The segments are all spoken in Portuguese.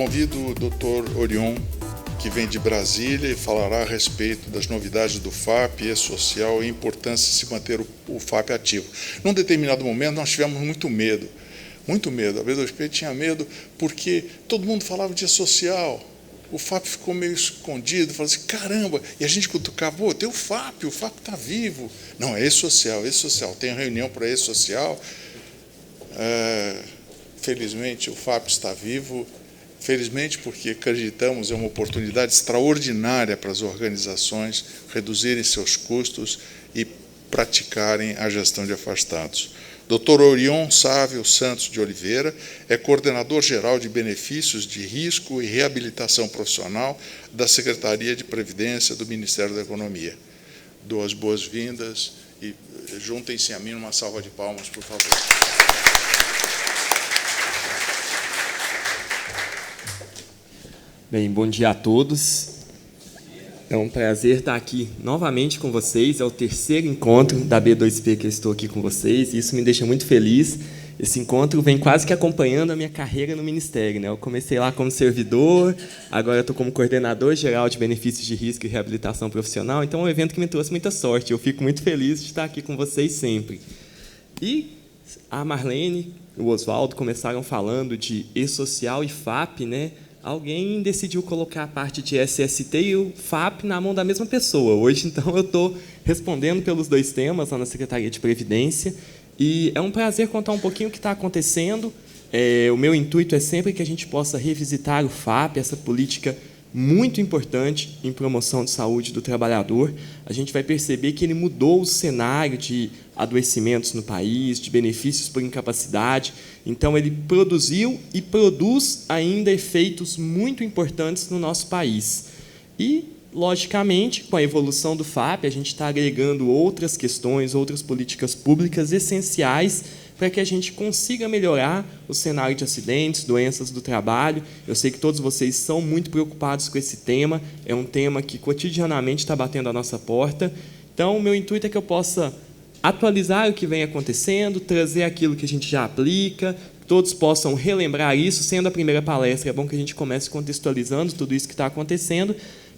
Convido o Dr. Orion, que vem de Brasília e falará a respeito das novidades do FAP, E-Social e a importância de se manter o FAP ativo. Num determinado momento, nós tivemos muito medo. A B2P tinha medo porque todo mundo falava de E-Social. O FAP ficou meio escondido, falou assim, caramba, e a gente cutucava, pô, tem o FAP está vivo. Não, é E-Social, tem reunião para E-Social. Felizmente, o FAP está vivo, felizmente porque acreditamos é uma oportunidade extraordinária para as organizações reduzirem seus custos e praticarem a gestão de afastados. Dr. Orion Sávio Santos de Oliveira é coordenador-geral de benefícios de risco e reabilitação profissional da Secretaria de Previdência do Ministério da Economia. Dou as boas-vindas e juntem-se a mim numa salva de palmas, por favor. Bem, bom dia a todos. É um prazer estar aqui novamente com vocês. É o terceiro encontro da B2P que eu estou aqui com vocês, e isso me deixa muito feliz. Esse encontro vem quase que acompanhando a minha carreira no Ministério, né? Eu comecei lá como servidor, agora estou como coordenador geral de benefícios de risco e reabilitação profissional, então é um evento que me trouxe muita sorte. Eu fico muito feliz de estar aqui com vocês sempre. E a Marlene e o Oswaldo começaram falando de E-Social e FAP, né? Alguém decidiu colocar a parte de SST e o FAP na mão da mesma pessoa. Hoje, então, eu estou respondendo pelos dois temas lá na Secretaria de Previdência. E é um prazer contar um pouquinho o que está acontecendo. O meu intuito é sempre que a gente possa revisitar o FAP, essa política muito importante em promoção de saúde do trabalhador. A gente vai perceber que ele mudou o cenário de adoecimentos no país, de benefícios por incapacidade. Então, ele produziu e produz ainda efeitos muito importantes no nosso país. E, logicamente, com a evolução do FAP, a gente está agregando outras questões, outras políticas públicas essenciais para que a gente consiga melhorar o cenário de acidentes, doenças do trabalho. Eu sei que todos vocês são muito preocupados com esse tema, é um tema que cotidianamente está batendo a nossa porta. Então, o meu intuito é que eu possa atualizar o que vem acontecendo, trazer aquilo que a gente já aplica, que todos possam relembrar isso. Sendo a primeira palestra, é bom que a gente comece contextualizando tudo isso que está acontecendo,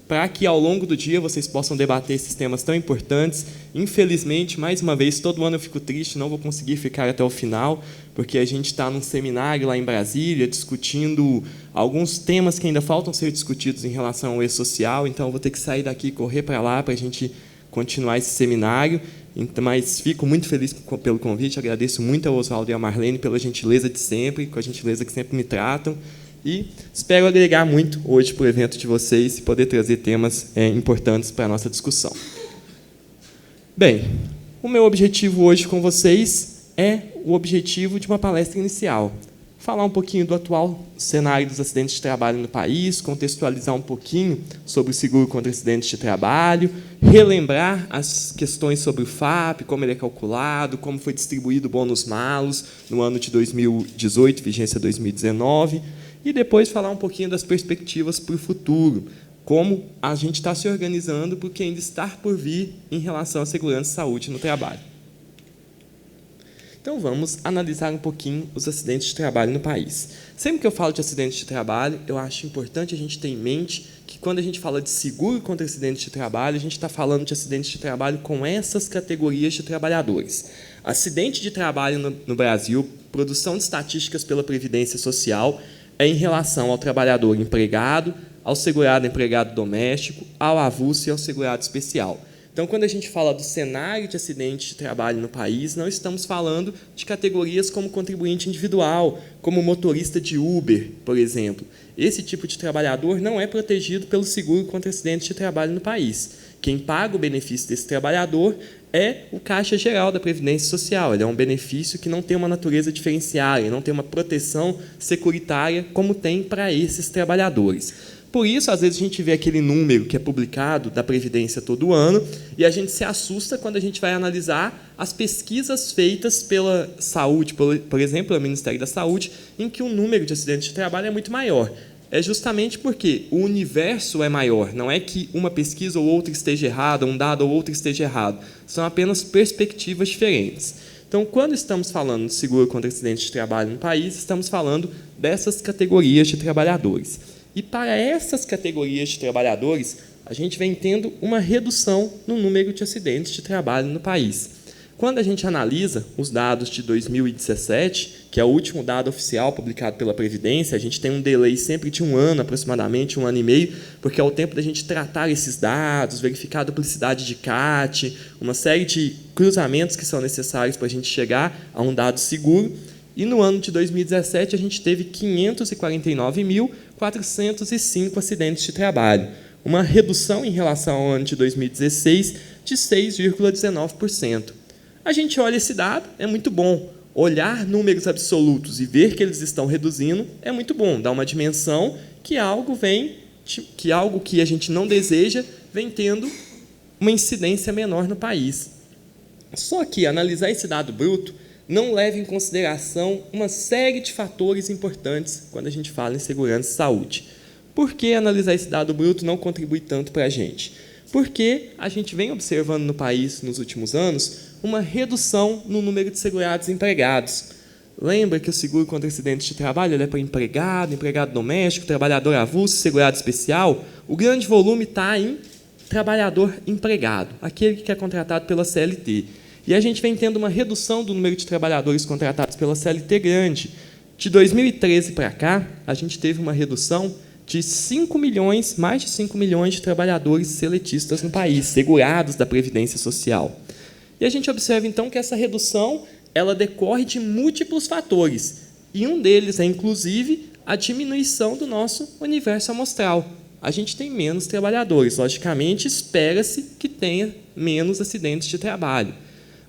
para que, ao longo do dia, vocês possam debater esses temas tão importantes. Infelizmente, mais uma vez, todo ano eu fico triste, não vou conseguir ficar até o final, porque a gente está num seminário lá em Brasília, discutindo alguns temas que ainda faltam ser discutidos em relação ao E-Social, então eu vou ter que sair daqui e correr para lá para a gente continuar esse seminário. Mas fico muito feliz pelo convite, agradeço muito ao Oswaldo e à Marlene pela gentileza de sempre, com a gentileza que sempre me tratam, e espero agregar muito hoje para o evento de vocês e poder trazer temas importantes para a nossa discussão. Bem, o meu objetivo hoje com vocês é o objetivo de uma palestra inicial. Falar um pouquinho do atual cenário dos acidentes de trabalho no país, contextualizar um pouquinho sobre o seguro contra acidentes de trabalho, relembrar as questões sobre o FAP, como ele é calculado, como foi distribuído o bônus-malus no ano de 2018, vigência 2019, e depois falar um pouquinho das perspectivas para o futuro, como a gente está se organizando para o que ainda está por vir em relação à segurança e saúde no trabalho. Então, vamos analisar um pouquinho os acidentes de trabalho no país. Sempre que eu falo de acidentes de trabalho, eu acho importante a gente ter em mente que, quando a gente fala de seguro contra acidentes de trabalho, a gente está falando de acidentes de trabalho com essas categorias de trabalhadores. Acidente de trabalho no Brasil, produção de estatísticas pela Previdência Social, é em relação ao trabalhador empregado, ao segurado empregado doméstico, ao avulso e ao segurado especial. Então, quando a gente fala do cenário de acidente de trabalho no país, não estamos falando de categorias como contribuinte individual, como motorista de Uber, por exemplo. Esse tipo de trabalhador não é protegido pelo seguro contra acidentes de trabalho no país. Quem paga o benefício desse trabalhador é o Caixa Geral da Previdência Social. Ele é um benefício que não tem uma natureza diferenciada, não tem uma proteção securitária como tem para esses trabalhadores. Por isso, às vezes, a gente vê aquele número que é publicado da Previdência todo ano e a gente se assusta quando a gente vai analisar as pesquisas feitas pela saúde, por exemplo, pelo Ministério da Saúde, em que o número de acidentes de trabalho é muito maior. É justamente porque o universo é maior, não é que uma pesquisa ou outra esteja errada, um dado ou outro esteja errado. São apenas perspectivas diferentes. Então, quando estamos falando de seguro contra acidentes de trabalho no país, estamos falando dessas categorias de trabalhadores. E para essas categorias de trabalhadores, a gente vem tendo uma redução no número de acidentes de trabalho no país. Quando a gente analisa os dados de 2017, que é o último dado oficial publicado pela Previdência, a gente tem um delay sempre de 1 ano, aproximadamente 1 ano e meio, porque é o tempo da gente tratar esses dados, verificar a duplicidade de CAT, uma série de cruzamentos que são necessários para a gente chegar a um dado seguro. E no ano de 2017, a gente teve 549.405 acidentes de trabalho, uma redução em relação ao ano de 2016 de 6,19%. A gente olha esse dado, é muito bom. Olhar números absolutos e ver que eles estão reduzindo é muito bom. Dá uma dimensão que algo que a gente não deseja vem tendo uma incidência menor no país. Só que analisar esse dado bruto não leva em consideração uma série de fatores importantes quando a gente fala em segurança e saúde. Por que analisar esse dado bruto não contribui tanto para a gente? Porque a gente vem observando no país, nos últimos anos, uma redução no número de segurados empregados. Lembra que o seguro contra acidentes de trabalho é para empregado, empregado doméstico, trabalhador avulso, segurado especial? O grande volume está em trabalhador empregado, aquele que é contratado pela CLT. E a gente vem tendo uma redução do número de trabalhadores contratados pela CLT grande. De 2013 para cá, a gente teve uma redução de 5 milhões, mais de 5 milhões de trabalhadores seletistas no país, segurados da Previdência Social. E a gente observa, então, que essa redução ela decorre de múltiplos fatores, e um deles é, inclusive, a diminuição do nosso universo amostral. A gente tem menos trabalhadores, logicamente, espera-se que tenha menos acidentes de trabalho.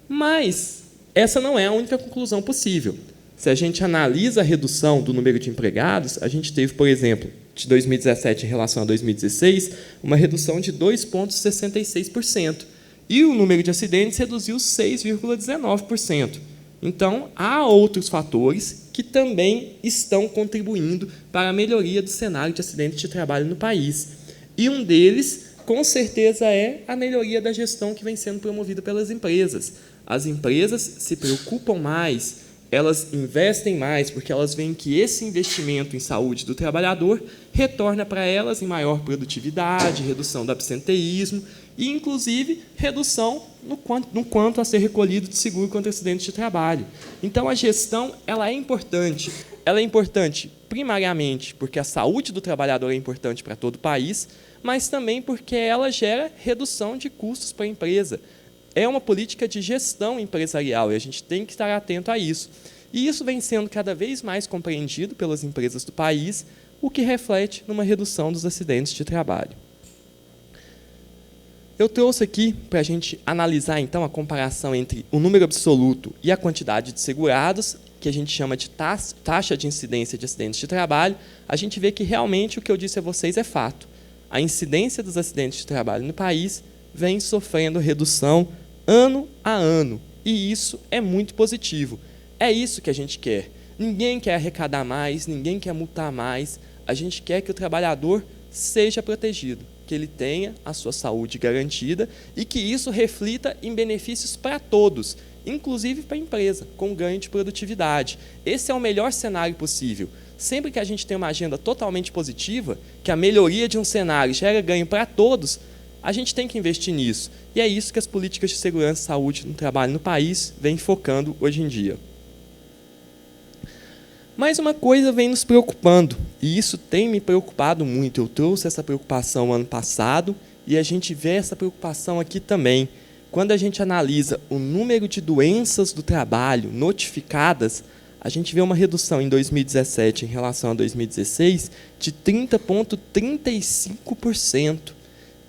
Mas essa não é a única conclusão possível. Se a gente analisa a redução do número de empregados, a gente teve, por exemplo, de 2017 em relação a 2016, uma redução de 2,66%. E o número de acidentes reduziu 6,19%. Então, há outros fatores que também estão contribuindo para a melhoria do cenário de acidentes de trabalho no país. E um deles, com certeza, é a melhoria da gestão que vem sendo promovida pelas empresas. As empresas se preocupam mais, elas investem mais, porque elas veem que esse investimento em saúde do trabalhador retorna para elas em maior produtividade, redução do absenteísmo e, inclusive, redução no quanto a ser recolhido de seguro contra acidentes de trabalho. Então, a gestão ela é importante. Ela é importante, primariamente, porque a saúde do trabalhador é importante para todo o país, mas também porque ela gera redução de custos para a empresa. É uma política de gestão empresarial e a gente tem que estar atento a isso. E isso vem sendo cada vez mais compreendido pelas empresas do país, o que reflete numa redução dos acidentes de trabalho. Eu trouxe aqui para a gente analisar, então, a comparação entre o número absoluto e a quantidade de segurados, que a gente chama de taxa de incidência de acidentes de trabalho. A gente vê que realmente o que eu disse a vocês é fato. A incidência dos acidentes de trabalho no país vem sofrendo redução ano a ano, e isso é muito positivo. É isso que a gente quer. Ninguém quer arrecadar mais, ninguém quer multar mais, a gente quer que o trabalhador seja protegido, que ele tenha a sua saúde garantida e que isso reflita em benefícios para todos, inclusive para a empresa, com ganho de produtividade. Esse é o melhor cenário possível. Sempre que a gente tem uma agenda totalmente positiva, que a melhoria de um cenário gera ganho para todos, a gente tem que investir nisso. E é isso que as políticas de segurança e saúde no trabalho no país vêm focando hoje em dia. Mas uma coisa vem nos preocupando, e isso tem me preocupado muito. Eu trouxe essa preocupação ano passado, e a gente vê essa preocupação aqui também. Quando a gente analisa o número de doenças do trabalho notificadas, a gente vê uma redução em 2017 em relação a 2016 de 30,35%.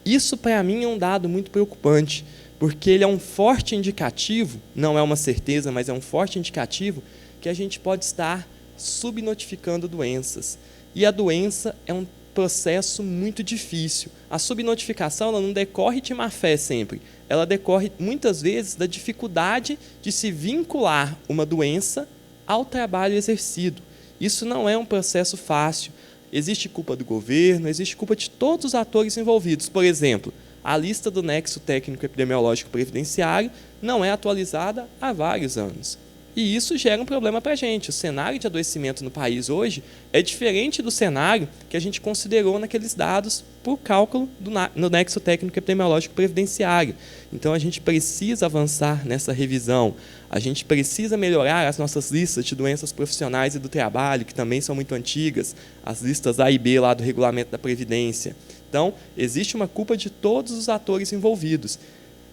Isso, para mim, é um dado muito preocupante, porque ele é um forte indicativo, não é uma certeza, mas é um forte indicativo que a gente pode estar subnotificando doenças. E a doença é um processo muito difícil. A subnotificação ela não decorre de má fé sempre, ela decorre, muitas vezes, da dificuldade de se vincular uma doença ao trabalho exercido. Isso não é um processo fácil. Existe culpa do governo, existe culpa de todos os atores envolvidos. Por exemplo, A lista do nexo técnico epidemiológico previdenciário não é atualizada há vários anos. E isso gera um problema para a gente. O cenário de adoecimento no país hoje é diferente do cenário que a gente considerou naqueles dados por cálculo no nexo técnico epidemiológico previdenciário. Então, a gente precisa avançar nessa revisão. A gente precisa melhorar as nossas listas de doenças profissionais e do trabalho, que também são muito antigas, as listas A e B lá do regulamento da Previdência. Então, existe uma culpa de todos os atores envolvidos.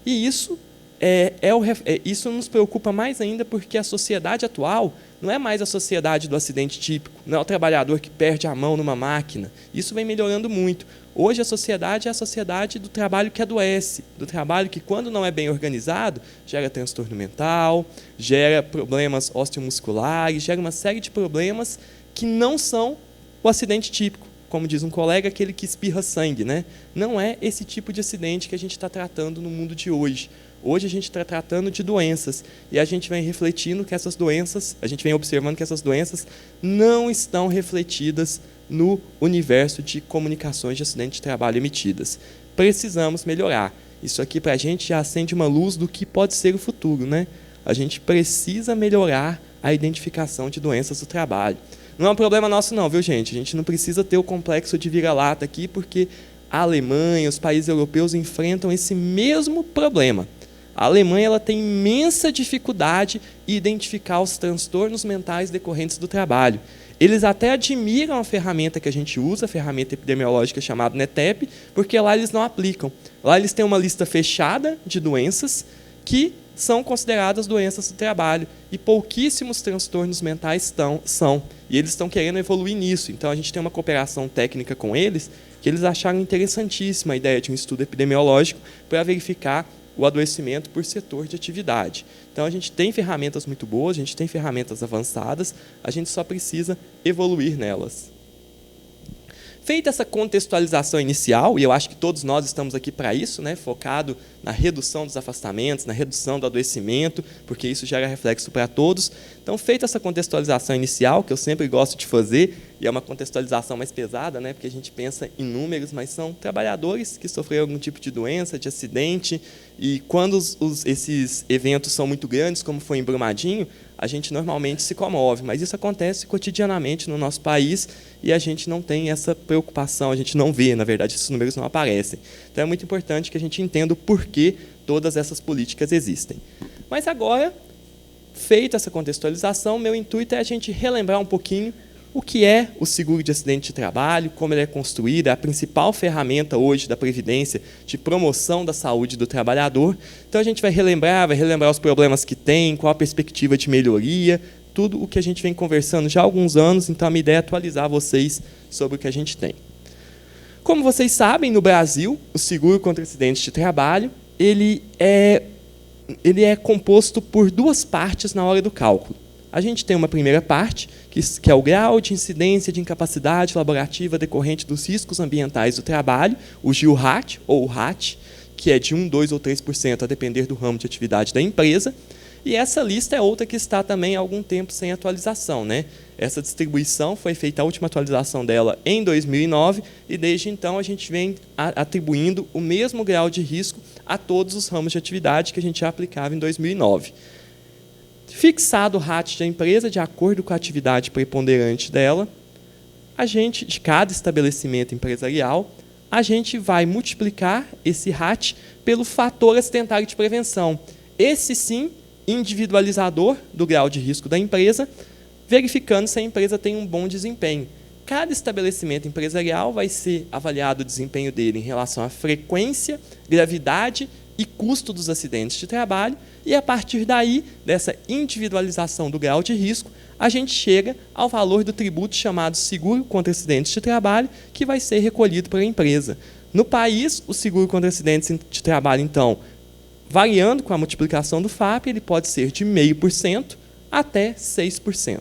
E isso isso nos preocupa mais ainda porque a sociedade atual não é mais a sociedade do acidente típico, não é o trabalhador que perde a mão numa máquina. Isso vem melhorando muito. Hoje a sociedade é a sociedade do trabalho que adoece, do trabalho que, quando não é bem organizado, gera transtorno mental, gera problemas osteomusculares, gera uma série de problemas que não são o acidente típico. Como diz um colega, aquele que espirra sangue, né? Não é esse tipo de acidente que a gente está tratando no mundo de hoje. Hoje a gente está tratando de doenças e a gente vem refletindo que essas doenças, a gente vem observando que essas doenças não estão refletidas no universo de comunicações de acidente de trabalho emitidas. Precisamos melhorar. Isso aqui para a gente já acende uma luz do que pode ser o futuro, né? A gente precisa melhorar a identificação de doenças do trabalho. Não é um problema nosso não, viu, gente? A gente não precisa ter o complexo de vira-lata aqui, porque a Alemanha, os países europeus enfrentam esse mesmo problema. A Alemanha ela tem imensa dificuldade em identificar os transtornos mentais decorrentes do trabalho. Eles até admiram a ferramenta que a gente usa, a ferramenta epidemiológica chamada NETEP, porque lá eles não aplicam. Lá eles têm uma lista fechada de doenças que são consideradas doenças do trabalho e pouquíssimos transtornos mentais são. E eles estão querendo evoluir nisso. Então, a gente tem uma cooperação técnica com eles que eles acharam interessantíssima a ideia de um estudo epidemiológico para verificar o adoecimento por setor de atividade. Então, a gente tem ferramentas muito boas, a gente tem ferramentas avançadas, a gente só precisa evoluir nelas. Feita essa contextualização inicial, e eu acho que todos nós estamos aqui para isso, né, focado na redução dos afastamentos, na redução do adoecimento, porque isso gera reflexo para todos. Então, feita essa contextualização inicial, que eu sempre gosto de fazer, e é uma contextualização mais pesada, né, porque a gente pensa em números, mas são trabalhadores que sofreram algum tipo de doença, de acidente, e quando esses eventos são muito grandes, como foi em Brumadinho, a gente normalmente se comove, mas isso acontece cotidianamente no nosso país e a gente não tem essa preocupação, a gente não vê, na verdade, esses números não aparecem. Então, é muito importante que a gente entenda o porquê todas essas políticas existem. Mas agora, feita essa contextualização, meu intuito é a gente relembrar um pouquinho o que é o seguro de acidente de trabalho, como ele é construído, é a principal ferramenta hoje da Previdência de promoção da saúde do trabalhador. Então, a gente vai relembrar os problemas que tem, qual a perspectiva de melhoria, tudo o que a gente vem conversando já há alguns anos, então a minha ideia é atualizar vocês sobre o que a gente tem. Como vocês sabem, no Brasil, o seguro contra acidentes de trabalho, ele é composto por duas partes na hora do cálculo. A gente tem uma primeira parte, que é o grau de incidência de incapacidade laborativa decorrente dos riscos ambientais do trabalho, o GIL-RAT, ou o RAT, que é de 1%, 2% ou 3%, a depender do ramo de atividade da empresa. E essa lista é outra que está também há algum tempo sem atualização, né? Essa distribuição foi feita, a última atualização dela em 2009, e desde então a gente vem atribuindo o mesmo grau de risco a todos os ramos de atividade que a gente já aplicava em 2009. Fixado o RAT da empresa, de acordo com a atividade preponderante dela, a gente, de cada estabelecimento empresarial, a gente vai multiplicar esse RAT pelo fator acidentário de prevenção. Esse, sim, individualizador do grau de risco da empresa, verificando se a empresa tem um bom desempenho. Cada estabelecimento empresarial vai ser avaliado o desempenho dele em relação à frequência, gravidade e custo dos acidentes de trabalho, e a partir daí, dessa individualização do grau de risco, a gente chega ao valor do tributo chamado seguro contra acidentes de trabalho, que vai ser recolhido pela empresa. No país, o seguro contra acidentes de trabalho, então, variando com a multiplicação do FAP, ele pode ser de 0,5% até 6%.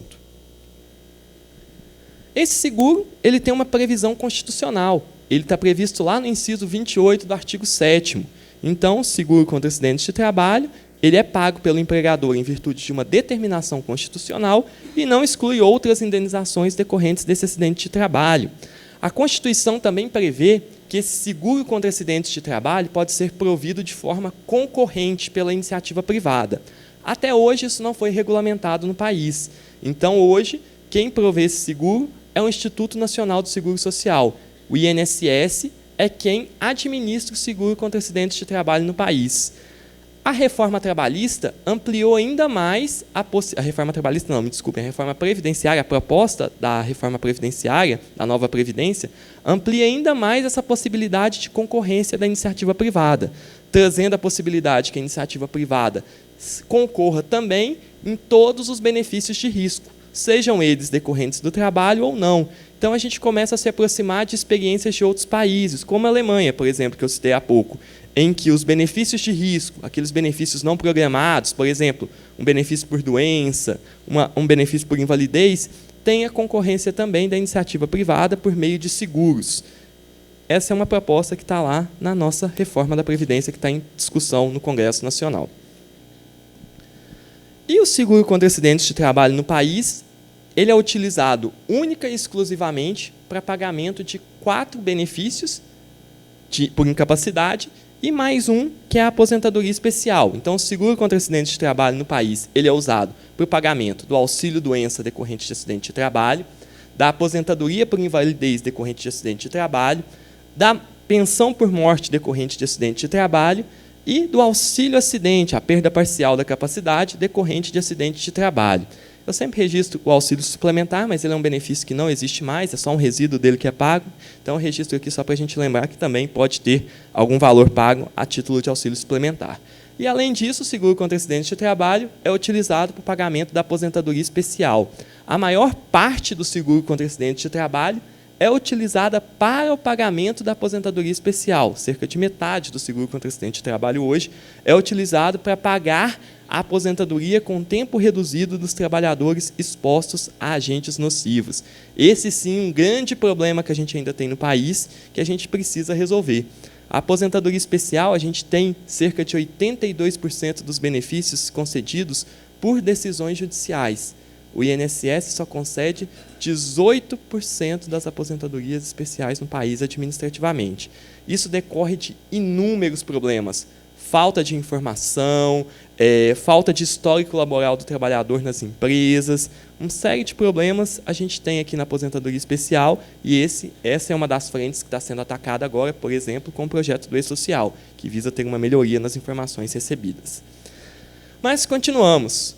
Esse seguro ele tem uma previsão constitucional. Ele está previsto lá no inciso 28 do artigo 7º. Então, o seguro contra acidentes de trabalho ele é pago pelo empregador em virtude de uma determinação constitucional e não exclui outras indenizações decorrentes desse acidente de trabalho. A Constituição também prevê que esse seguro contra acidentes de trabalho pode ser provido de forma concorrente pela iniciativa privada. Até hoje, isso não foi regulamentado no país. Então, hoje, quem provê esse seguro é o Instituto Nacional do Seguro Social. O INSS é quem administra o seguro contra acidentes de trabalho no país. A reforma trabalhista ampliou ainda mais a reforma previdenciária, a proposta da reforma previdenciária, da nova Previdência, amplia ainda mais essa possibilidade de concorrência da iniciativa privada, trazendo a possibilidade que a iniciativa privada concorra também em todos os benefícios de risco, sejam eles decorrentes do trabalho ou não. Então, a gente começa a se aproximar de experiências de outros países, como a Alemanha, por exemplo, que eu citei há pouco, em que os benefícios de risco, aqueles benefícios não programados, por exemplo, um benefício por doença, um benefício por invalidez, tem a concorrência também da iniciativa privada por meio de seguros. Essa é uma proposta que está lá na nossa reforma da Previdência, que está em discussão no Congresso Nacional. E o seguro contra acidentes de trabalho no país, ele é utilizado única e exclusivamente para pagamento de 4 benefícios por incapacidade e mais um, que é a aposentadoria especial. Então, o seguro contra acidentes de trabalho no país, ele é usado para o pagamento do auxílio-doença decorrente de acidente de trabalho, da aposentadoria por invalidez decorrente de acidente de trabalho, da pensão por morte decorrente de acidente de trabalho e do auxílio-acidente, a perda parcial da capacidade decorrente de acidente de trabalho. Eu sempre registro o auxílio suplementar, mas ele é um benefício que não existe mais, é só um resíduo dele que é pago. Então, eu registro aqui só para a gente lembrar que também pode ter algum valor pago a título de auxílio suplementar. E, além disso, o seguro contra acidentes de trabalho é utilizado para o pagamento da aposentadoria especial. A maior parte do seguro contra acidentes de trabalho é utilizada para o pagamento da aposentadoria especial. Cerca de metade do seguro contra acidente de trabalho hoje é utilizado para pagar a aposentadoria com tempo reduzido dos trabalhadores expostos a agentes nocivos. Esse, sim, um grande problema que a gente ainda tem no país, que a gente precisa resolver. A aposentadoria especial, a gente tem cerca de 82% dos benefícios concedidos por decisões judiciais. O INSS só concede 18% das aposentadorias especiais no país administrativamente. Isso decorre de inúmeros problemas. Falta de informação, falta de histórico laboral do trabalhador nas empresas, uma série de problemas a gente tem aqui na aposentadoria especial e essa é uma das frentes que está sendo atacada agora, por exemplo, com o projeto do E-Social, que visa ter uma melhoria nas informações recebidas. Mas continuamos.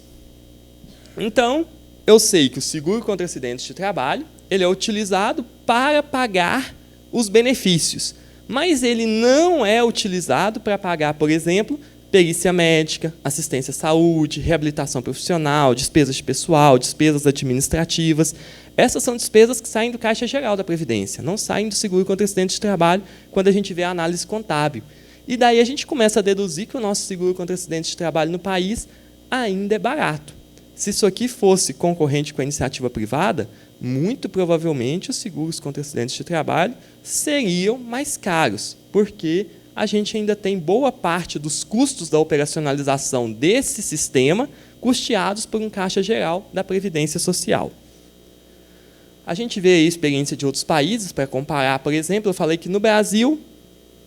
Então, eu sei que o seguro contra acidentes de trabalho ele é utilizado para pagar os benefícios, mas ele não é utilizado para pagar, por exemplo, perícia médica, assistência à saúde, reabilitação profissional, despesas de pessoal, despesas administrativas. Essas são despesas que saem do Caixa Geral da Previdência, não saem do seguro contra acidentes de trabalho quando a gente vê a análise contábil. E daí a gente começa a deduzir que o nosso seguro contra acidentes de trabalho no país ainda é barato. Se isso aqui fosse concorrente com a iniciativa privada, muito provavelmente os seguros contra acidentes de trabalho seriam mais caros, porque a gente ainda tem boa parte dos custos da operacionalização desse sistema custeados por um Caixa Geral da Previdência Social. A gente vê a experiência de outros países para comparar, por exemplo, eu falei que no Brasil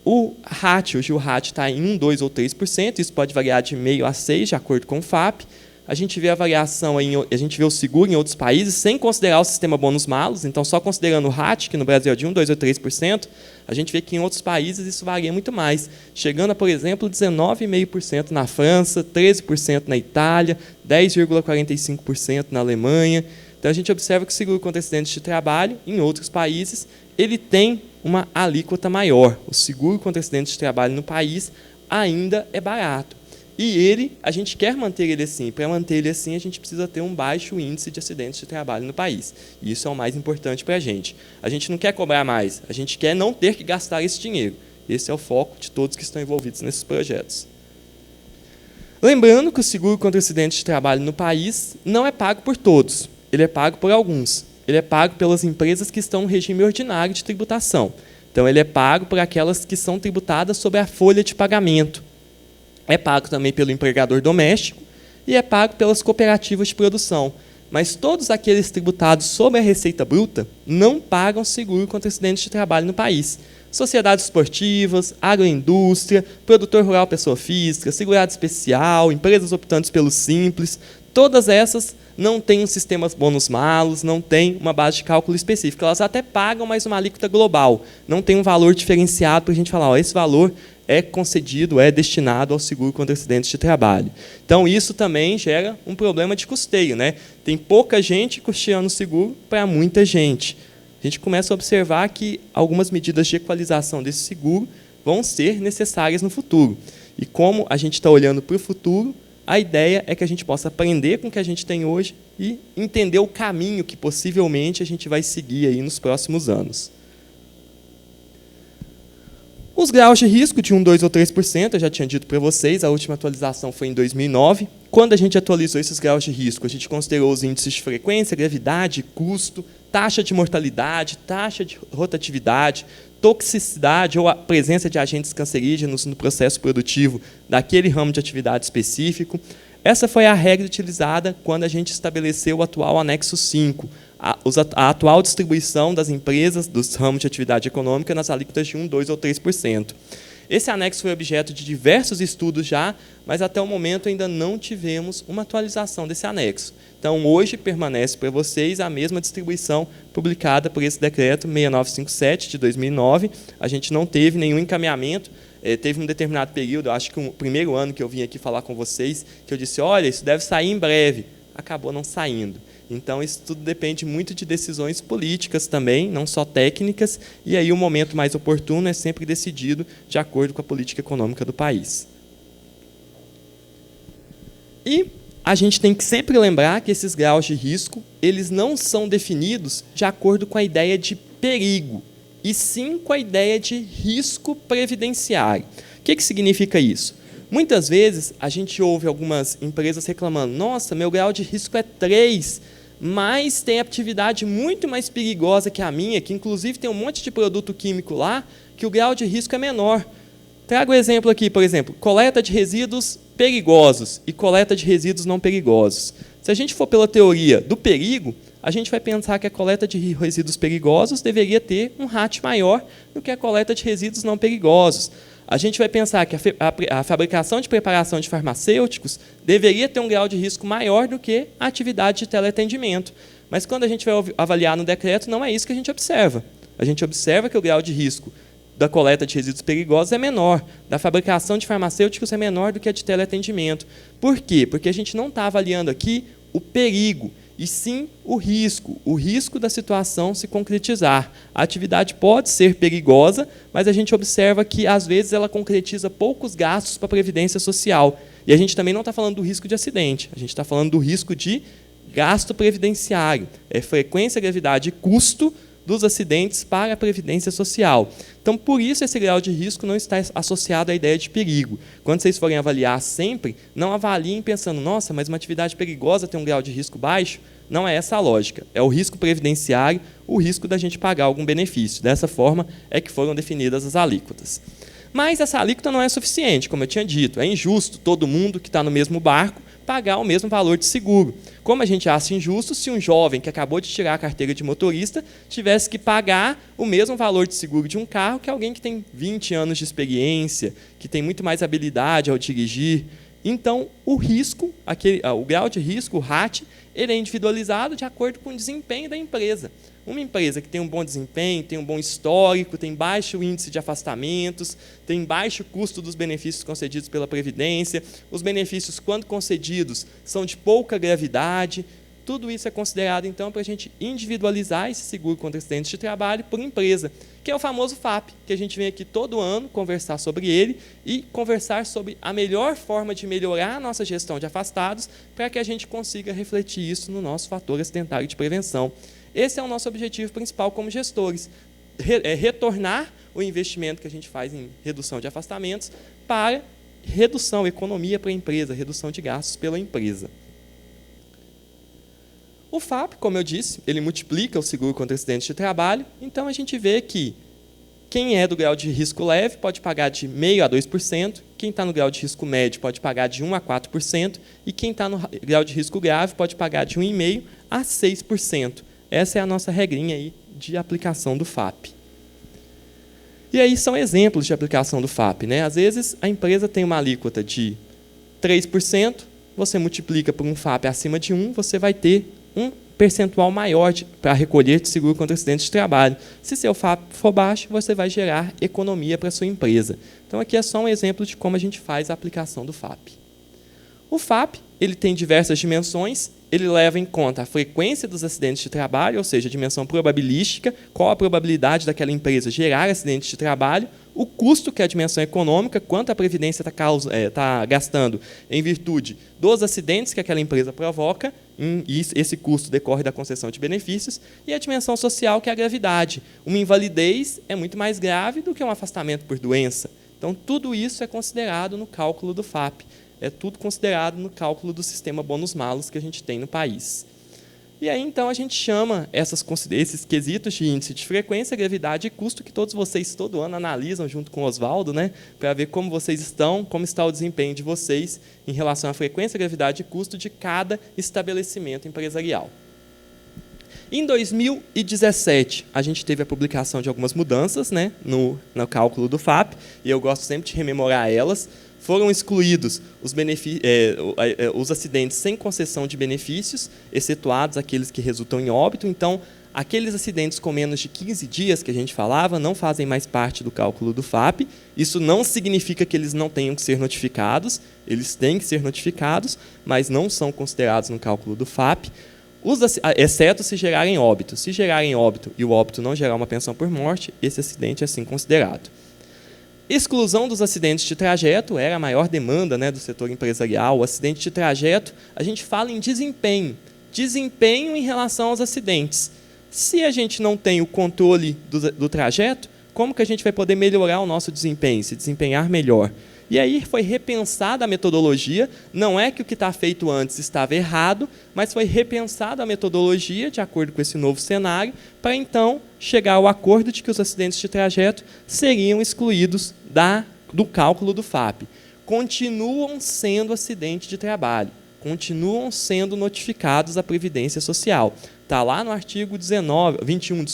o ratio está em 1, 2 ou 3%, isso pode variar de 0,5 a 6, de acordo com o FAP. A gente vê a variação, a gente vê o seguro em outros países, sem considerar o sistema bônus-malus, então só considerando o RAT, que no Brasil é de 1, 2 ou 3%, a gente vê que em outros países isso varia muito mais, chegando a, por exemplo, 19,5% na França, 13% na Itália, 10,45% na Alemanha. Então, a gente observa que o seguro contra acidentes de trabalho, em outros países, ele tem uma alíquota maior. O seguro contra acidentes de trabalho no país ainda é barato. E a gente quer manter ele assim. Para manter ele assim, a gente precisa ter um baixo índice de acidentes de trabalho no país. E isso é o mais importante para a gente. A gente não quer cobrar mais, a gente quer não ter que gastar esse dinheiro. Esse é o foco de todos que estão envolvidos nesses projetos. Lembrando que o seguro contra acidentes de trabalho no país não é pago por todos, ele é pago por alguns. Ele é pago pelas empresas que estão no regime ordinário de tributação. Então, ele é pago por aquelas que são tributadas sobre a folha de pagamento. É pago também pelo empregador doméstico e é pago pelas cooperativas de produção. mas todos aqueles tributados sobre a receita bruta não pagam seguro contra acidentes de trabalho no país. Sociedades esportivas, agroindústria, produtor rural pessoa física, segurado especial, empresas optantes pelo simples, todas essas não têm um sistema bônus-malus, não têm uma base de cálculo específica. Elas até pagam, mas uma alíquota global. Não tem um valor diferenciado para a gente falar, ó, esse valor é concedido, é destinado ao seguro contra acidentes de trabalho. Então, isso também gera um problema de custeio, né? Tem pouca gente custeando o seguro para muita gente. A gente começa a observar que algumas medidas de equalização desse seguro vão ser necessárias no futuro. E como a gente está olhando para o futuro, a ideia é que a gente possa aprender com o que a gente tem hoje e entender o caminho que possivelmente a gente vai seguir aí nos próximos anos. Os graus de risco de 1, 2 ou 3%, eu já tinha dito para vocês, a última atualização foi em 2009. Quando a gente atualizou esses graus de risco, a gente considerou os índices de frequência, gravidade, custo, taxa de mortalidade, taxa de rotatividade, toxicidade ou a presença de agentes cancerígenos no processo produtivo daquele ramo de atividade específico. Essa foi a regra utilizada quando a gente estabeleceu o atual anexo 5, a atual distribuição das empresas dos ramos de atividade econômica nas alíquotas de 1, 2 ou 3%. Esse anexo foi objeto de diversos estudos já, mas até o momento ainda não tivemos uma atualização desse anexo. Então, hoje permanece para vocês a mesma distribuição publicada por esse decreto 6957 de 2009. A gente não teve nenhum encaminhamento. Teve um determinado período, acho que o primeiro ano que eu vim aqui falar com vocês, que eu disse, olha, isso deve sair em breve. Acabou não saindo. Então, isso tudo depende muito de decisões políticas também, não só técnicas, e aí o momento mais oportuno é sempre decidido de acordo com a política econômica do país. E a gente tem que sempre lembrar que esses graus de risco, eles não são definidos de acordo com a ideia de perigo, e sim com a ideia de risco previdenciário. O que significa isso? Muitas vezes, a gente ouve algumas empresas reclamando, nossa, meu grau de risco é 3, mas tem atividade muito mais perigosa que a minha, que inclusive tem um monte de produto químico lá, que o grau de risco é menor. Trago um exemplo aqui, por exemplo, coleta de resíduos perigosos e coleta de resíduos não perigosos. Se a gente for pela teoria do perigo, a gente vai pensar que a coleta de resíduos perigosos deveria ter um RAT maior do que a coleta de resíduos não perigosos. A gente vai pensar que a fabricação de preparação de farmacêuticos deveria ter um grau de risco maior do que a atividade de teleatendimento. Mas, quando a gente vai avaliar no decreto, não é isso que a gente observa. A gente observa que o grau de risco da coleta de resíduos perigosos é menor, da fabricação de farmacêuticos é menor do que a de teleatendimento. Por quê? Porque a gente não está avaliando aqui o perigo, e sim o risco da situação se concretizar. A atividade pode ser perigosa, mas a gente observa que, às vezes, ela concretiza poucos gastos para a Previdência Social. E a gente também não está falando do risco de acidente, a gente está falando do risco de gasto previdenciário. É frequência, gravidade e custo dos acidentes para a Previdência Social. Então, por isso, esse grau de risco não está associado à ideia de perigo. Quando vocês forem avaliar sempre, não avaliem pensando, nossa, mas uma atividade perigosa tem um grau de risco baixo. Não é essa a lógica. É o risco previdenciário, o risco da gente pagar algum benefício. Dessa forma é que foram definidas as alíquotas. Mas essa alíquota não é suficiente, como eu tinha dito. É injusto todo mundo que está no mesmo barco pagar o mesmo valor de seguro. Como a gente acha injusto se um jovem que acabou de tirar a carteira de motorista tivesse que pagar o mesmo valor de seguro de um carro que alguém que tem 20 anos de experiência, que tem muito mais habilidade ao dirigir. Então, o risco, o grau de risco, o RAT, ele é individualizado de acordo com o desempenho da empresa. Uma empresa que tem um bom desempenho, tem um bom histórico, tem baixo índice de afastamentos, tem baixo custo dos benefícios concedidos pela Previdência, os benefícios, quando concedidos, são de pouca gravidade. Tudo isso é considerado, então, para a gente individualizar esse seguro contra acidentes de trabalho por empresa, que é o famoso FAP, que a gente vem aqui todo ano conversar sobre ele e conversar sobre a melhor forma de melhorar a nossa gestão de afastados para que a gente consiga refletir isso no nosso fator acidentário de prevenção. Esse é o nosso objetivo principal como gestores, retornar o investimento que a gente faz em redução de afastamentos para redução, economia para a empresa, redução de gastos pela empresa. O FAP, como eu disse, ele multiplica o seguro contra acidentes de trabalho, então a gente vê que quem é do grau de risco leve pode pagar de 0,5% a 2%, quem está no grau de risco médio pode pagar de 1% a 4%, e quem está no grau de risco grave pode pagar de 1,5% a 6%. Essa é a nossa regrinha aí de aplicação do FAP. E aí são exemplos de aplicação do FAP, né? Às vezes, a empresa tem uma alíquota de 3%, você multiplica por um FAP acima de 1, você vai ter um percentual maior para recolher de seguro contra acidentes de trabalho. Se seu FAP for baixo, você vai gerar economia para a sua empresa. Então, aqui é só um exemplo de como a gente faz a aplicação do FAP. O FAP ele tem diversas dimensões, ele leva em conta a frequência dos acidentes de trabalho, ou seja, a dimensão probabilística, qual a probabilidade daquela empresa gerar acidentes de trabalho, o custo, que é a dimensão econômica, quanto a Previdência está gastando em virtude dos acidentes que aquela empresa provoca, e esse custo decorre da concessão de benefícios, e a dimensão social, que é a gravidade. Uma invalidez é muito mais grave do que um afastamento por doença. Então, tudo isso é considerado no cálculo do FAP. É tudo considerado no cálculo do sistema bônus-malus que a gente tem no país. E aí, então, a gente chama esses quesitos de índice de frequência, gravidade e custo, que todos vocês, todo ano, analisam junto com o Oswaldo, né, para ver como vocês estão, como está o desempenho de vocês em relação à frequência, gravidade e custo de cada estabelecimento empresarial. Em 2017, a gente teve a publicação de algumas mudanças, né, no cálculo do FAP, e eu gosto sempre de rememorar elas. Foram excluídos os acidentes sem concessão de benefícios, excetuados aqueles que resultam em óbito. Então, aqueles acidentes com menos de 15 dias que a gente falava não fazem mais parte do cálculo do FAP. Isso não significa que eles não tenham que ser notificados. Eles têm que ser notificados, mas não são considerados no cálculo do FAP, exceto se gerarem óbito. Se gerarem óbito e o óbito não gerar uma pensão por morte, esse acidente é sim considerado. Exclusão dos acidentes de trajeto era a maior demanda, né, do setor empresarial. O acidente de trajeto, a gente fala em desempenho. Desempenho em relação aos acidentes. Se a gente não tem o controle do trajeto, como que a gente vai poder melhorar o nosso desempenho, se desempenhar melhor? E aí foi repensada a metodologia. Não é que o que está feito antes estava errado, mas foi repensada a metodologia de acordo com esse novo cenário, para então chegar ao acordo de que os acidentes de trajeto seriam excluídos do cálculo do FAP. Continuam sendo acidente de trabalho, continuam sendo notificados à Previdência Social. Está lá no artigo 21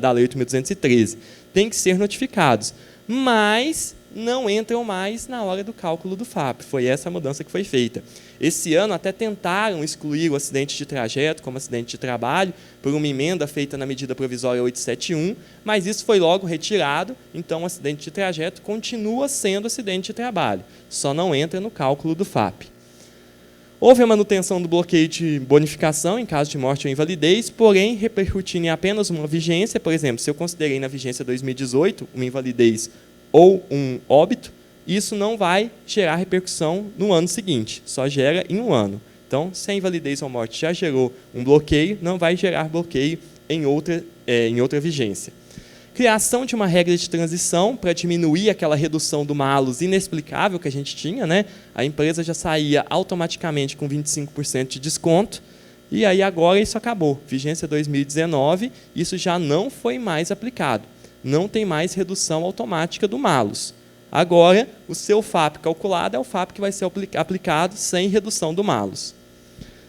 da Lei 8.213. Tem que ser notificados, mas não entram mais na hora do cálculo do FAP. Foi essa a mudança que foi feita. Esse ano até tentaram excluir o acidente de trajeto como acidente de trabalho por uma emenda feita na medida provisória 871, mas isso foi logo retirado, então o acidente de trajeto continua sendo acidente de trabalho, só não entra no cálculo do FAP. Houve a manutenção do bloqueio de bonificação em caso de morte ou invalidez, porém repercutindo em apenas uma vigência. Por exemplo, se eu considerei na vigência 2018 uma invalidez ou um óbito, isso não vai gerar repercussão no ano seguinte, só gera em um ano. Então, se a invalidez ou morte já gerou um bloqueio, não vai gerar bloqueio em outra vigência. Criação de uma regra de transição para diminuir aquela redução do malus inexplicável que a gente tinha, né? A empresa já saía automaticamente com 25% de desconto, e aí agora isso acabou. Vigência 2019, isso já não foi mais aplicado. Não tem mais redução automática do malus. Agora, o seu FAP calculado é o FAP que vai ser aplicado sem redução do malus.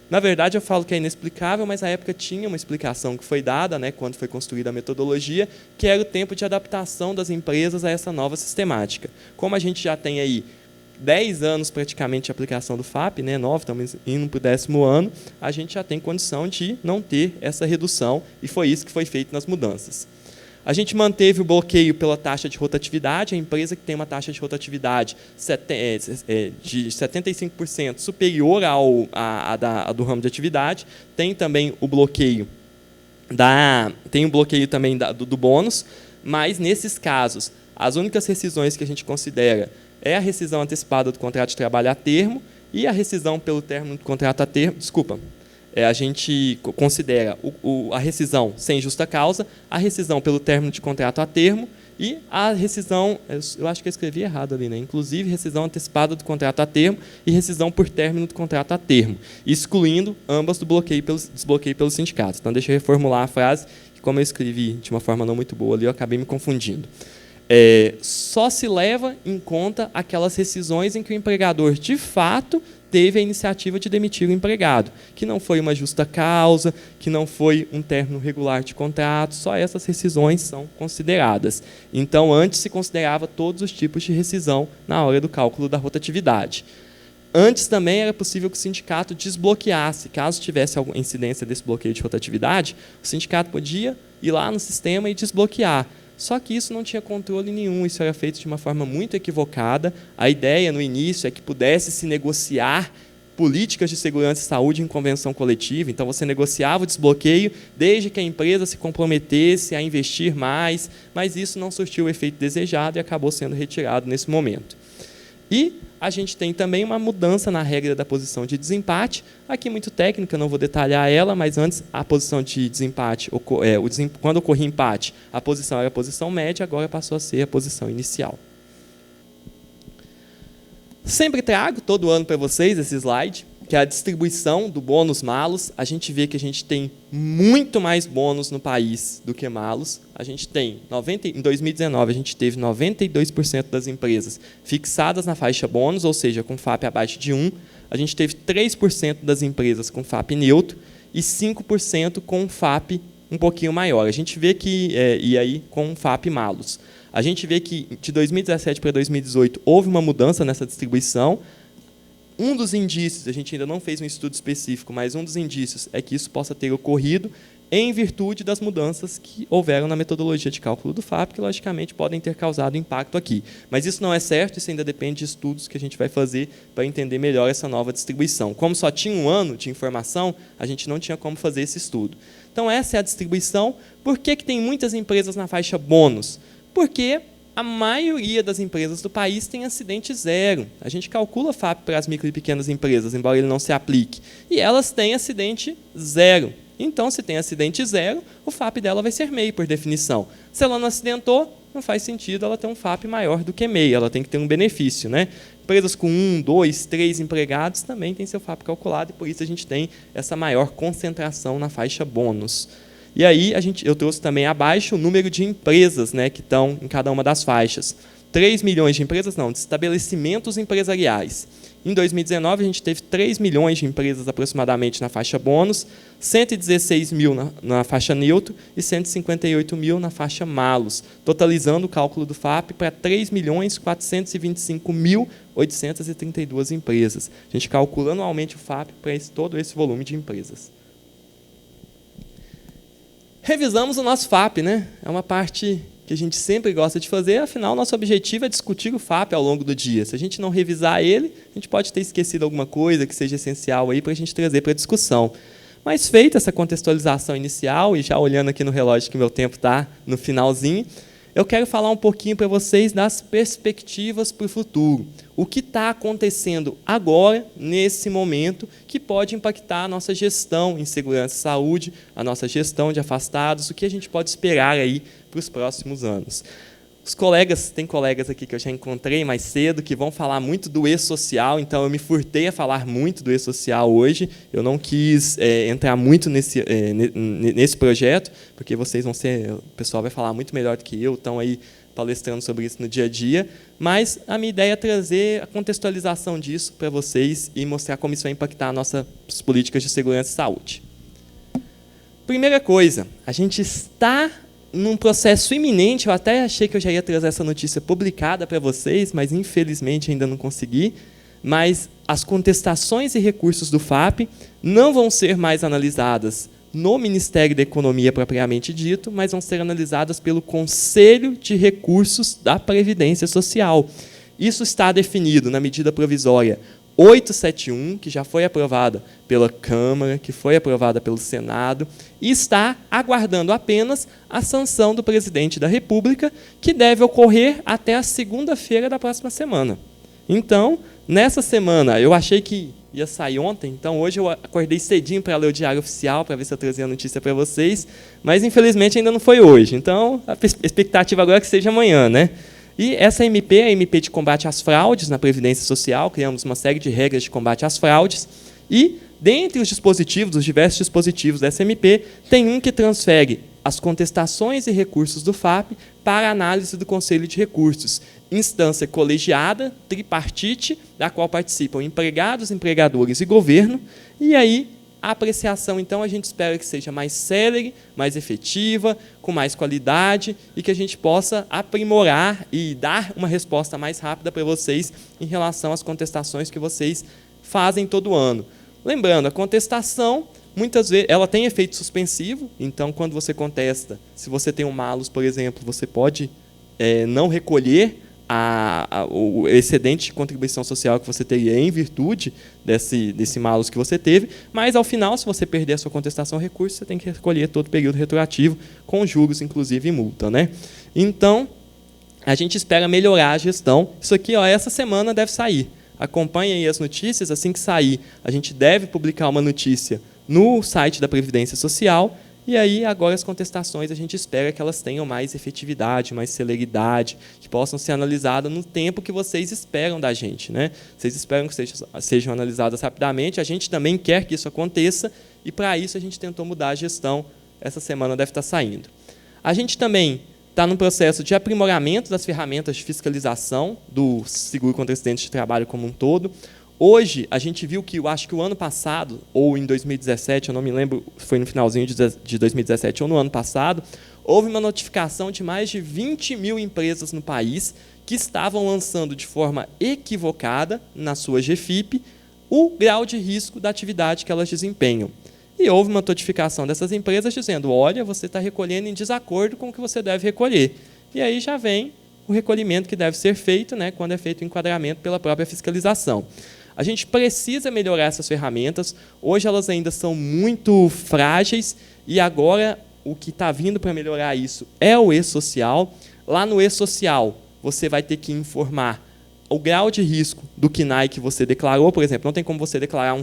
Na verdade, eu falo que é inexplicável, mas na época tinha uma explicação que foi dada, né, quando foi construída a metodologia, que era o tempo de adaptação das empresas a essa nova sistemática. Como a gente já tem aí 10 anos praticamente de aplicação do FAP, né, 9, estamos indo para o 10º ano, a gente já tem condição de não ter essa redução, e foi isso que foi feito nas mudanças. A gente manteve o bloqueio pela taxa de rotatividade. A empresa que tem uma taxa de rotatividade de 75% superior à do ramo de atividade, tem também o bloqueio também do bônus, mas nesses casos, as únicas rescisões que a gente considera é a rescisão antecipada do contrato de trabalho a termo e a rescisão pelo término do contrato a termo, a gente considera a rescisão sem justa causa, a rescisão pelo término de contrato a termo e a rescisão, eu acho que eu escrevi errado ali, né? Inclusive rescisão antecipada do contrato a termo e rescisão por término do contrato a termo, excluindo ambas do desbloqueio pelos sindicatos. Então, deixa eu reformular a frase, que como eu escrevi de uma forma não muito boa ali, eu acabei me confundindo. só se leva em conta aquelas rescisões em que o empregador, de fato, teve a iniciativa de demitir o empregado, que não foi uma justa causa, que não foi um término regular de contrato, só essas rescisões são consideradas. Então, antes se considerava todos os tipos de rescisão na hora do cálculo da rotatividade. Antes também era possível que o sindicato desbloqueasse, caso tivesse alguma incidência desse bloqueio de rotatividade, o sindicato podia ir lá no sistema e desbloquear. Só que isso não tinha controle nenhum, isso era feito de uma forma muito equivocada. A ideia, no início, é que pudesse se negociar políticas de segurança e saúde em convenção coletiva. Então, você negociava o desbloqueio desde que a empresa se comprometesse a investir mais, mas isso não surtiu o efeito desejado e acabou sendo retirado nesse momento. E a gente tem também uma mudança na regra da posição de desempate, aqui muito técnica, não vou detalhar ela, mas antes a posição de desempate, quando ocorria empate, a posição era a posição média, agora passou a ser a posição inicial. Sempre trago, todo ano para vocês, esse slide, que é a distribuição do bônus-malus. A gente vê que a gente tem muito mais bônus no país do que malus. A gente tem, em 2019, a gente teve 92% das empresas fixadas na faixa bônus, ou seja, com FAP abaixo de 1. A gente teve 3% das empresas com FAP neutro e 5% com FAP um pouquinho maior. A gente vê que, e aí com FAP malus. A gente vê que de 2017 para 2018 houve uma mudança nessa distribuição. Um dos indícios, a gente ainda não fez um estudo específico, mas um dos indícios é que isso possa ter ocorrido em virtude das mudanças que houveram na metodologia de cálculo do FAP, que, logicamente, podem ter causado impacto aqui. Mas isso não é certo, isso ainda depende de estudos que a gente vai fazer para entender melhor essa nova distribuição. Como só tinha um ano de informação, a gente não tinha como fazer esse estudo. Então, essa é a distribuição. Por que tem muitas empresas na faixa bônus? Porque a maioria das empresas do país tem acidente zero. A gente calcula FAP para as micro e pequenas empresas, embora ele não se aplique. E elas têm acidente zero. Então, se tem acidente zero, o FAP dela vai ser MEI, por definição. Se ela não acidentou, não faz sentido ela ter um FAP maior do que MEI. Ela tem que ter um benefício, né? Empresas com 1, 2, 3 empregados também têm seu FAP calculado, e por isso a gente tem essa maior concentração na faixa bônus. E aí eu trouxe também abaixo o número de empresas, né, que estão em cada uma das faixas. 3 milhões de empresas, não, de estabelecimentos empresariais. Em 2019, a gente teve 3 milhões de empresas aproximadamente na faixa bônus, 116 mil na faixa neutro e 158 mil na faixa malus, totalizando o cálculo do FAP para 3.425.832 empresas. A gente calcula anualmente o FAP para todo esse volume de empresas. Revisamos o nosso FAP, né? É uma parte que a gente sempre gosta de fazer, afinal, nosso objetivo é discutir o FAP ao longo do dia. Se a gente não revisar ele, a gente pode ter esquecido alguma coisa que seja essencial aí para a gente trazer para a discussão. Mas feita essa contextualização inicial, e já olhando aqui no relógio que meu tempo está no finalzinho, eu quero falar um pouquinho para vocês das perspectivas para o futuro. O que está acontecendo agora, nesse momento, que pode impactar a nossa gestão em segurança e saúde, a nossa gestão de afastados, o que a gente pode esperar aí para os próximos anos. Os colegas, tem colegas aqui que eu já encontrei mais cedo, que vão falar muito do e-social, então eu me furtei a falar muito do e-social hoje. Eu não quis entrar muito nesse projeto, porque vocês vão ser, o pessoal vai falar muito melhor do que eu, estão aí palestrando sobre isso no dia a dia, mas a minha ideia é trazer a contextualização disso para vocês e mostrar como isso vai impactar nossas políticas de segurança e saúde. Primeira coisa, a gente está num processo iminente. Eu até achei que eu já ia trazer essa notícia publicada para vocês, mas infelizmente ainda não consegui. Mas as contestações e recursos do FAP não vão ser mais analisadas no Ministério da Economia propriamente dito, mas vão ser analisadas pelo Conselho de Recursos da Previdência Social. Isso está definido na medida provisória 871, que já foi aprovada pela Câmara, que foi aprovada pelo Senado, e está aguardando apenas a sanção do presidente da República, que deve ocorrer até a segunda-feira da próxima semana. Então, nessa semana, eu achei que ia sair ontem, então hoje eu acordei cedinho para ler o Diário Oficial, para ver se eu trazia a notícia para vocês, mas infelizmente ainda não foi hoje. Então, a expectativa agora é que seja amanhã, né? E essa MP é a MP de combate às fraudes na Previdência Social. Criamos uma série de regras de combate às fraudes. E, dentre os dispositivos, os diversos dispositivos dessa MP, tem um que transfere as contestações e recursos do FAP para análise do Conselho de Recursos, instância colegiada, tripartite, da qual participam empregados, empregadores e governo, e aí a apreciação, então, a gente espera que seja mais célere, mais efetiva, com mais qualidade, e que a gente possa aprimorar e dar uma resposta mais rápida para vocês em relação às contestações que vocês fazem todo ano. Lembrando, a contestação, muitas vezes, ela tem efeito suspensivo, então, quando você contesta, se você tem um malus, por exemplo, você pode não recolher o excedente de contribuição social que você teria em virtude desse malus que você teve, mas, ao final, se você perder a sua contestação ao recurso, você tem que recolher todo o período retroativo, com juros, inclusive, e multa, né? Então, a gente espera melhorar a gestão. Isso aqui, essa semana deve sair. Acompanhem aí as notícias. Assim que sair, a gente deve publicar uma notícia no site da Previdência Social, e aí agora as contestações a gente espera que elas tenham mais efetividade, mais celeridade, que possam ser analisadas no tempo que vocês esperam da gente, né? Vocês esperam que sejam analisadas rapidamente, a gente também quer que isso aconteça, e para isso a gente tentou mudar a gestão, essa semana deve estar saindo. A gente também está num processo de aprimoramento das ferramentas de fiscalização do seguro contra acidentes de trabalho como um todo. Hoje, a gente viu que, eu acho que o ano passado, ou em 2017, eu não me lembro, foi no finalzinho de 2017 ou no ano passado, houve uma notificação de mais de 20 mil empresas no país que estavam lançando de forma equivocada, na sua GFIP, o grau de risco da atividade que elas desempenham. E houve uma notificação dessas empresas dizendo, olha, você está recolhendo em desacordo com o que você deve recolher. E aí já vem o recolhimento que deve ser feito, né, quando é feito o enquadramento pela própria fiscalização. A gente precisa melhorar essas ferramentas. Hoje elas ainda são muito frágeis e agora o que está vindo para melhorar isso é o e-social. Lá no e-social, você vai ter que informar o grau de risco do KNAI que você declarou. Por exemplo, não tem como você declarar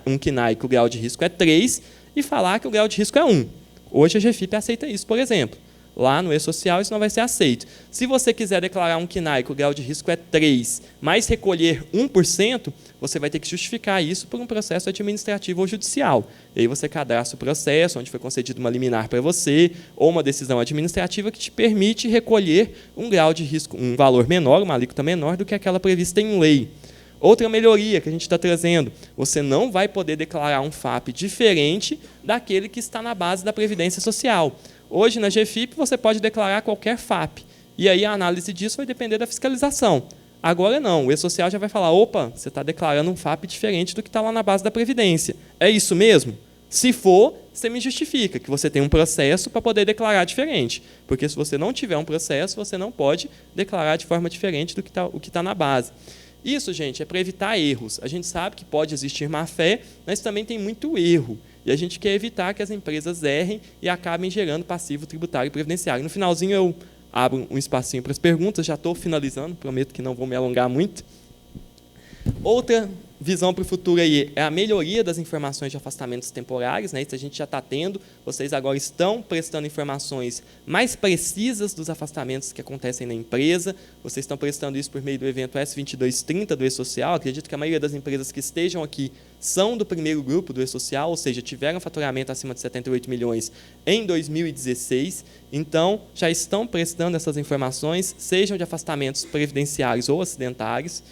um KNAI que o grau de risco é 3 e falar que o grau de risco é 1. Hoje a GFIP aceita isso, por exemplo. Lá no e-social isso não vai ser aceito. Se você quiser declarar um KNAI que o grau de risco é 3, mas recolher 1%, você vai ter que justificar isso por um processo administrativo ou judicial. E aí você cadastra o processo, onde foi concedida uma liminar para você, ou uma decisão administrativa que te permite recolher um grau de risco, um valor menor, uma alíquota menor do que aquela prevista em lei. Outra melhoria que a gente está trazendo, você não vai poder declarar um FAP diferente daquele que está na base da Previdência Social. Hoje, na GFIP, você pode declarar qualquer FAP. E aí a análise disso vai depender da fiscalização. Agora não, o e-social já vai falar, opa, você está declarando um FAP diferente do que está lá na base da Previdência. É isso mesmo? Se for, você me justifica que você tem um processo para poder declarar diferente. Porque se você não tiver um processo, você não pode declarar de forma diferente do que está na base. Isso, gente, é para evitar erros. A gente sabe que pode existir má-fé, mas também tem muito erro. E a gente quer evitar que as empresas errem e acabem gerando passivo tributário e previdenciário. No finalzinho, eu abro um espacinho para as perguntas. Já estou finalizando, prometo que não vou me alongar muito. Outra visão para o futuro aí é a melhoria das informações de afastamentos temporários, né? Isso a gente já está tendo. Vocês agora estão prestando informações mais precisas dos afastamentos que acontecem na empresa. Vocês estão prestando isso por meio do evento S2230 do E-Social. Acredito que a maioria das empresas que estejam aqui são do primeiro grupo do E-Social, ou seja, tiveram faturamento acima de 78 milhões em 2016. Então, já estão prestando essas informações, sejam de afastamentos previdenciários ou acidentários.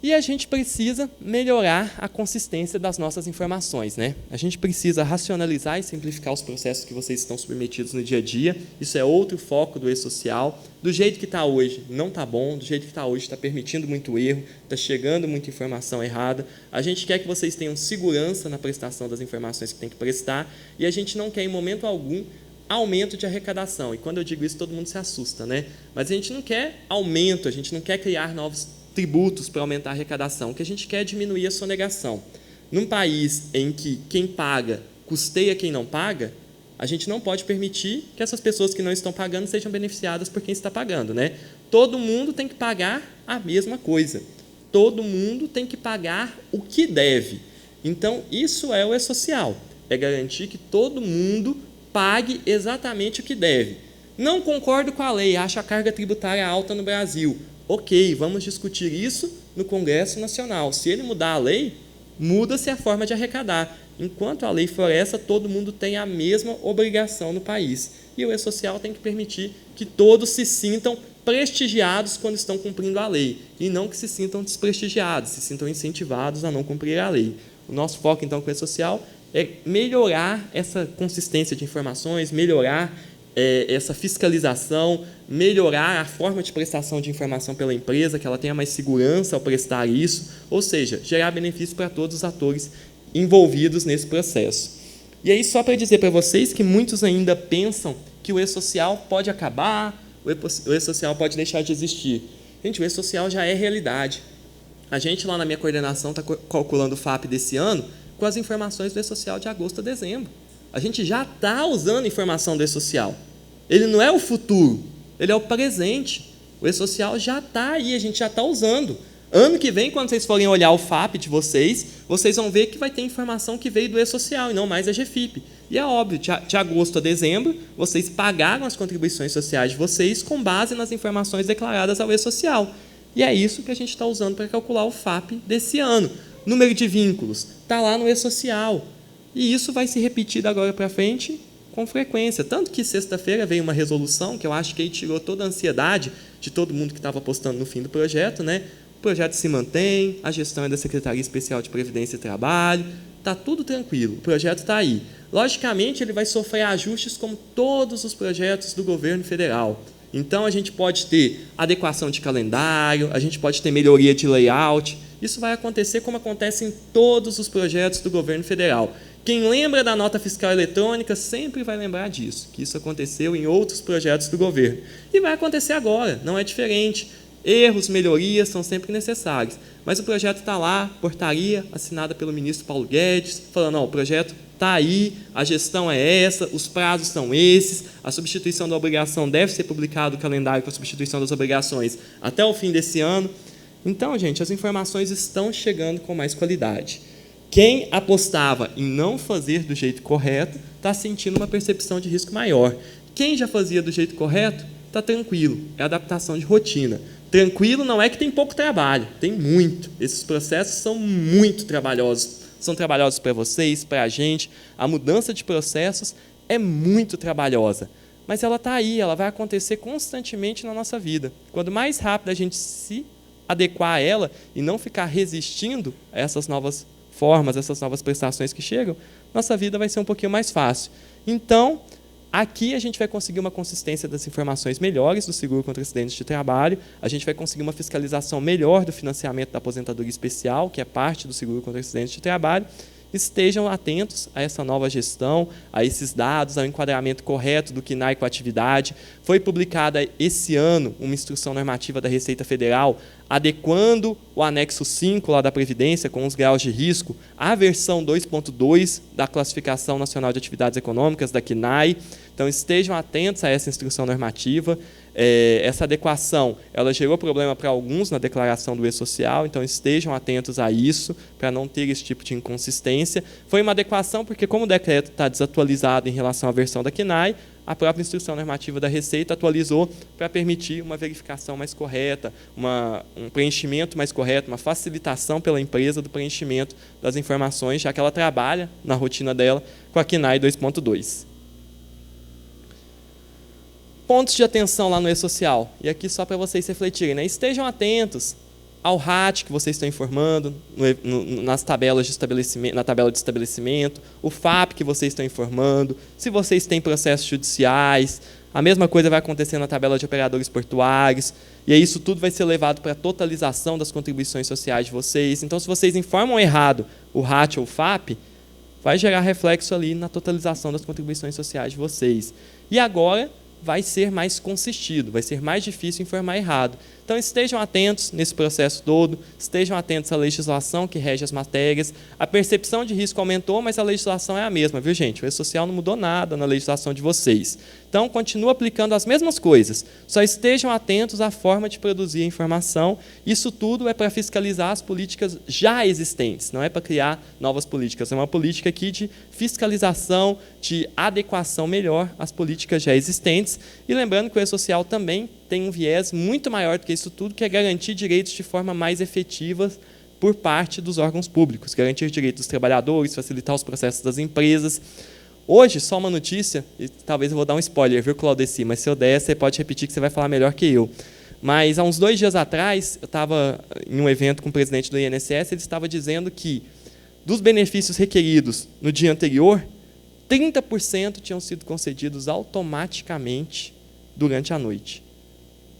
E a gente precisa melhorar a consistência das nossas informações, né? A gente precisa racionalizar e simplificar os processos que vocês estão submetidos no dia a dia. Isso é outro foco do E-Social. Do jeito que está hoje, não está bom. Do jeito que está hoje, está permitindo muito erro, está chegando muita informação errada. A gente quer que vocês tenham segurança na prestação das informações que tem que prestar e a gente não quer, em momento algum, aumento de arrecadação. E quando eu digo isso, todo mundo se assusta, né? Mas a gente não quer aumento, a gente não quer criar novos tributos para aumentar a arrecadação. O que a gente quer é diminuir a sonegação. Num país em que quem paga custeia quem não paga, a gente não pode permitir que essas pessoas que não estão pagando sejam beneficiadas por quem está pagando, né? Todo mundo tem que pagar a mesma coisa. Todo mundo tem que pagar o que deve. Então, isso é o E-Social. É garantir que todo mundo pague exatamente o que deve. Não concordo com a lei, acho a carga tributária alta no Brasil. Ok, vamos discutir isso no Congresso Nacional. Se ele mudar a lei, muda-se a forma de arrecadar. Enquanto a lei for essa, todo mundo tem a mesma obrigação no país. E o E-Social tem que permitir que todos se sintam prestigiados quando estão cumprindo a lei, e não que se sintam desprestigiados, se sintam incentivados a não cumprir a lei. O nosso foco, então, com o E-Social é melhorar essa consistência de informações, melhorar essa fiscalização, melhorar a forma de prestação de informação pela empresa, que ela tenha mais segurança ao prestar isso, ou seja, gerar benefício para todos os atores envolvidos nesse processo. E aí, só para dizer para vocês que muitos ainda pensam que o E-Social pode acabar, o E-Social pode deixar de existir. Gente, o E-Social já é realidade. A gente, lá na minha coordenação, está calculando o FAP desse ano com as informações do E-Social de agosto a dezembro. A gente já está usando informação do E-Social. Ele não é o futuro, ele é o presente. O E-Social já está aí, a gente já está usando. Ano que vem, quando vocês forem olhar o FAP de vocês vão ver que vai ter informação que veio do E-Social e não mais da GFIP. E é óbvio, de agosto a dezembro, vocês pagaram as contribuições sociais de vocês com base nas informações declaradas ao E-Social. E é isso que a gente está usando para calcular o FAP desse ano. Número de vínculos está lá no E-Social. E isso vai se repetir da agora para frente com frequência. Tanto que sexta-feira veio uma resolução que eu acho que aí tirou toda a ansiedade de todo mundo que estava apostando no fim do projeto, né? O projeto se mantém, a gestão é da Secretaria Especial de Previdência e Trabalho, está tudo tranquilo, o projeto está aí. Logicamente, ele vai sofrer ajustes como todos os projetos do governo federal. Então, a gente pode ter adequação de calendário, a gente pode ter melhoria de layout. Isso vai acontecer como acontece em todos os projetos do governo federal. Quem lembra da nota fiscal eletrônica sempre vai lembrar disso, que isso aconteceu em outros projetos do governo. E vai acontecer agora, não é diferente. Erros, melhorias são sempre necessários. Mas o projeto está lá, portaria assinada pelo ministro Paulo Guedes, falando, ó, o projeto está aí, a gestão é essa, os prazos são esses, a substituição da obrigação deve ser publicado o calendário para a substituição das obrigações até o fim desse ano. Então, gente, as informações estão chegando com mais qualidade. Quem apostava em não fazer do jeito correto está sentindo uma percepção de risco maior. Quem já fazia do jeito correto está tranquilo, é adaptação de rotina. Tranquilo não é que tem pouco trabalho, tem muito. Esses processos são muito trabalhosos. São trabalhosos para vocês, para a gente. A mudança de processos é muito trabalhosa. Mas ela está aí, ela vai acontecer constantemente na nossa vida. Quanto mais rápido a gente se adequar a ela e não ficar resistindo a essas novas formas, essas novas prestações que chegam, nossa vida vai ser um pouquinho mais fácil. Então, aqui a gente vai conseguir uma consistência das informações melhores do seguro contra acidentes de trabalho, a gente vai conseguir uma fiscalização melhor do financiamento da aposentadoria especial, que é parte do seguro contra acidentes de trabalho. Estejam atentos a essa nova gestão, a esses dados, ao enquadramento correto do KNAI com a atividade. Foi publicada esse ano uma instrução normativa da Receita Federal adequando o anexo 5 lá da Previdência com os graus de risco à versão 2.2 da Classificação Nacional de Atividades Econômicas, da KNAI. Então, estejam atentos a essa instrução normativa. Essa adequação ela gerou problema para alguns na declaração do E-Social, então estejam atentos a isso, para não ter esse tipo de inconsistência. Foi uma adequação porque, como o decreto está desatualizado em relação à versão da KNAI, a própria instrução normativa da Receita atualizou para permitir uma verificação mais correta, um preenchimento mais correto, uma facilitação pela empresa do preenchimento das informações, já que ela trabalha na rotina dela com a KNAI 2.2. Pontos de atenção lá no E-Social, e aqui só para vocês refletirem, né? Estejam atentos ao RAT que vocês estão informando, nas tabelas de estabelecimento, na tabela de estabelecimento, o FAP que vocês estão informando, se vocês têm processos judiciais, a mesma coisa vai acontecer na tabela de operadores portuários, e aí isso tudo vai ser levado para a totalização das contribuições sociais de vocês. Então, se vocês informam errado o RAT ou o FAP, vai gerar reflexo ali na totalização das contribuições sociais de vocês. E agora vai ser mais consistido, vai ser mais difícil informar errado. Então, estejam atentos nesse processo todo, estejam atentos à legislação que rege as matérias. A percepção de risco aumentou, mas a legislação é a mesma, viu, gente? O E-Social não mudou nada na legislação de vocês. Então, continua aplicando as mesmas coisas, só estejam atentos à forma de produzir a informação. Isso tudo é para fiscalizar as políticas já existentes, não é para criar novas políticas, é uma política aqui de fiscalização, de adequação melhor às políticas já existentes. E lembrando que o E-Social também tem um viés muito maior do que isso tudo, que é garantir direitos de forma mais efetiva por parte dos órgãos públicos, garantir os direitos dos trabalhadores, facilitar os processos das empresas. Hoje, só uma notícia, e talvez eu vou dar um spoiler, viu, Claudeci, mas se eu der, você pode repetir que você vai falar melhor que eu. Mas, há uns 2 dias atrás, eu estava em um evento com o presidente do INSS, ele estava dizendo que, dos benefícios requeridos no dia anterior, 30% tinham sido concedidos automaticamente durante a noite.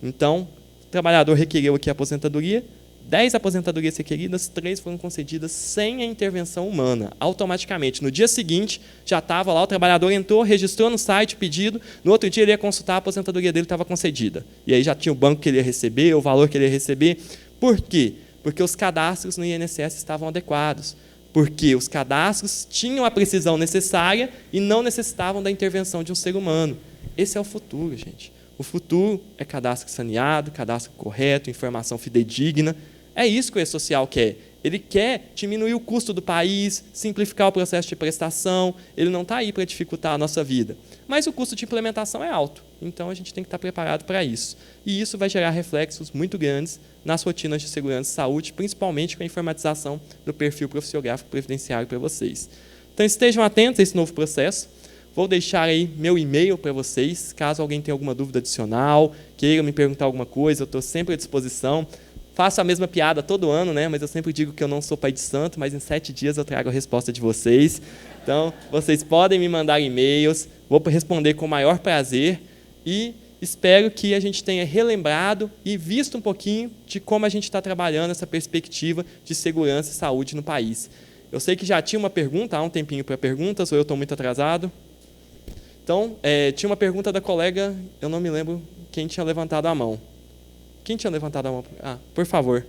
Então, o trabalhador requeriu aqui a aposentadoria, 10 aposentadorias requeridas, 3 foram concedidas sem a intervenção humana, automaticamente. No dia seguinte, já estava lá, o trabalhador entrou, registrou no site o pedido, no outro dia ele ia consultar, a aposentadoria dele estava concedida. E aí já tinha o banco que ele ia receber, o valor que ele ia receber. Por quê? Porque os cadastros no INSS estavam adequados. Porque os cadastros tinham a precisão necessária e não necessitavam da intervenção de um ser humano. Esse é o futuro, gente. O futuro é cadastro saneado, cadastro correto, informação fidedigna. É isso que o E-Social quer. Ele quer diminuir o custo do país, simplificar o processo de prestação. Ele não está aí para dificultar a nossa vida. Mas o custo de implementação é alto. Então, a gente tem que estar preparado para isso. E isso vai gerar reflexos muito grandes nas rotinas de segurança e saúde, principalmente com a informatização do perfil profissiográfico previdenciário para vocês. Então, estejam atentos a esse novo processo. Vou deixar aí meu e-mail para vocês, caso alguém tenha alguma dúvida adicional, queira me perguntar alguma coisa, eu estou sempre à disposição. Faço a mesma piada todo ano, né? Mas eu sempre digo que eu não sou pai de santo, mas em 7 dias eu trago a resposta de vocês. Então, vocês podem me mandar e-mails, vou responder com o maior prazer e espero que a gente tenha relembrado e visto um pouquinho de como a gente está trabalhando essa perspectiva de segurança e saúde no país. Eu sei que já tinha uma pergunta, há um tempinho para perguntas, ou eu estou muito atrasado? Então, tinha uma pergunta da colega, eu não me lembro quem tinha levantado a mão. Quem tinha levantado a mão? Ah, por favor.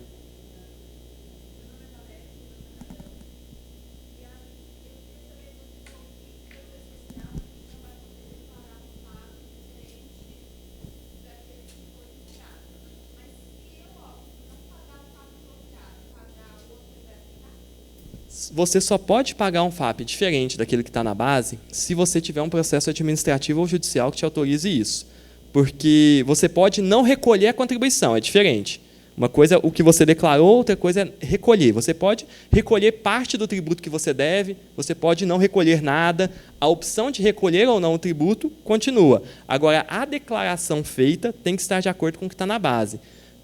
Você só pode pagar um FAP diferente daquele que está na base se você tiver um processo administrativo ou judicial que te autorize isso. Porque você pode não recolher a contribuição, é diferente. Uma coisa é o que você declarou, outra coisa é recolher. Você pode recolher parte do tributo que você deve, você pode não recolher nada. A opção de recolher ou não o tributo continua. Agora, a declaração feita tem que estar de acordo com o que está na base.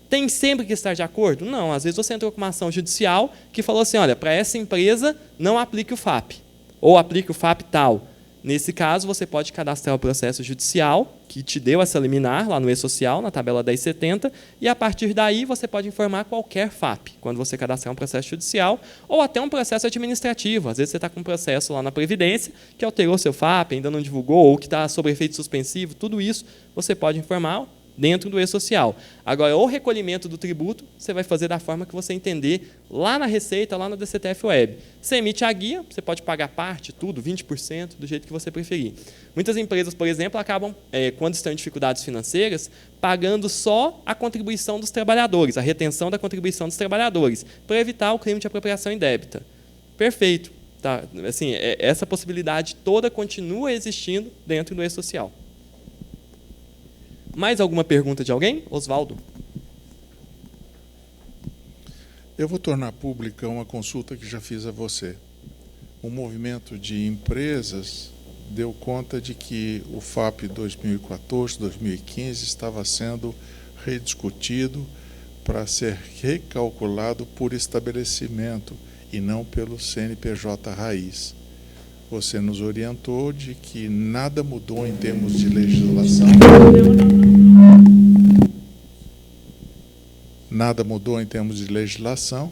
Tem sempre que estar de acordo? Não. Às vezes você entrou com uma ação judicial que falou assim, olha, para essa empresa não aplique o FAP, ou aplique o FAP tal. Nesse caso, você pode cadastrar o processo judicial, que te deu essa liminar, lá no E-Social, na tabela 1070, e, a partir daí, você pode informar qualquer FAP, quando você cadastrar um processo judicial, ou até um processo administrativo. Às vezes, você está com um processo lá na Previdência, que alterou seu FAP, ainda não divulgou, ou que está sob efeito suspensivo, tudo isso você pode informar dentro do E-Social. Agora, o recolhimento do tributo, você vai fazer da forma que você entender lá na Receita, lá no DCTF Web. Você emite a guia, você pode pagar parte, tudo, 20%, do jeito que você preferir. Muitas empresas, por exemplo, acabam, quando estão em dificuldades financeiras, pagando só a contribuição dos trabalhadores, a retenção da contribuição dos trabalhadores, para evitar o crime de apropriação indébita. Perfeito. Tá? Assim, essa possibilidade toda continua existindo dentro do E-Social. Mais alguma pergunta de alguém? Oswaldo? Eu vou tornar pública uma consulta que já fiz a você. Um movimento de empresas deu conta de que o FAP 2014-2015 estava sendo rediscutido para ser recalculado por estabelecimento e não pelo CNPJ raiz. Você nos orientou de que nada mudou em termos de legislação. Nada mudou em termos de legislação,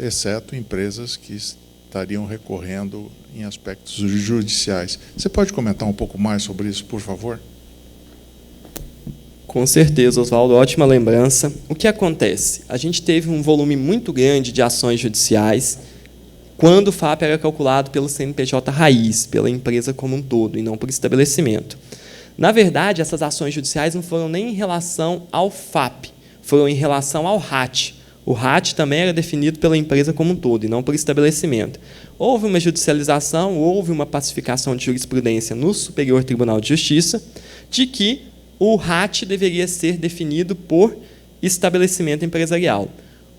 exceto empresas que estariam recorrendo em aspectos judiciais. Você pode comentar um pouco mais sobre isso, por favor? Com certeza, Oswaldo, ótima lembrança. O que acontece? A gente teve um volume muito grande de ações judiciais quando o FAP era calculado pelo CNPJ raiz, pela empresa como um todo, e não por estabelecimento. Na verdade, essas ações judiciais não foram nem em relação ao FAP, foram em relação ao RAT. O RAT também era definido pela empresa como um todo, e não por estabelecimento. Houve uma judicialização, houve uma pacificação de jurisprudência no Superior Tribunal de Justiça, de que o RAT deveria ser definido por estabelecimento empresarial.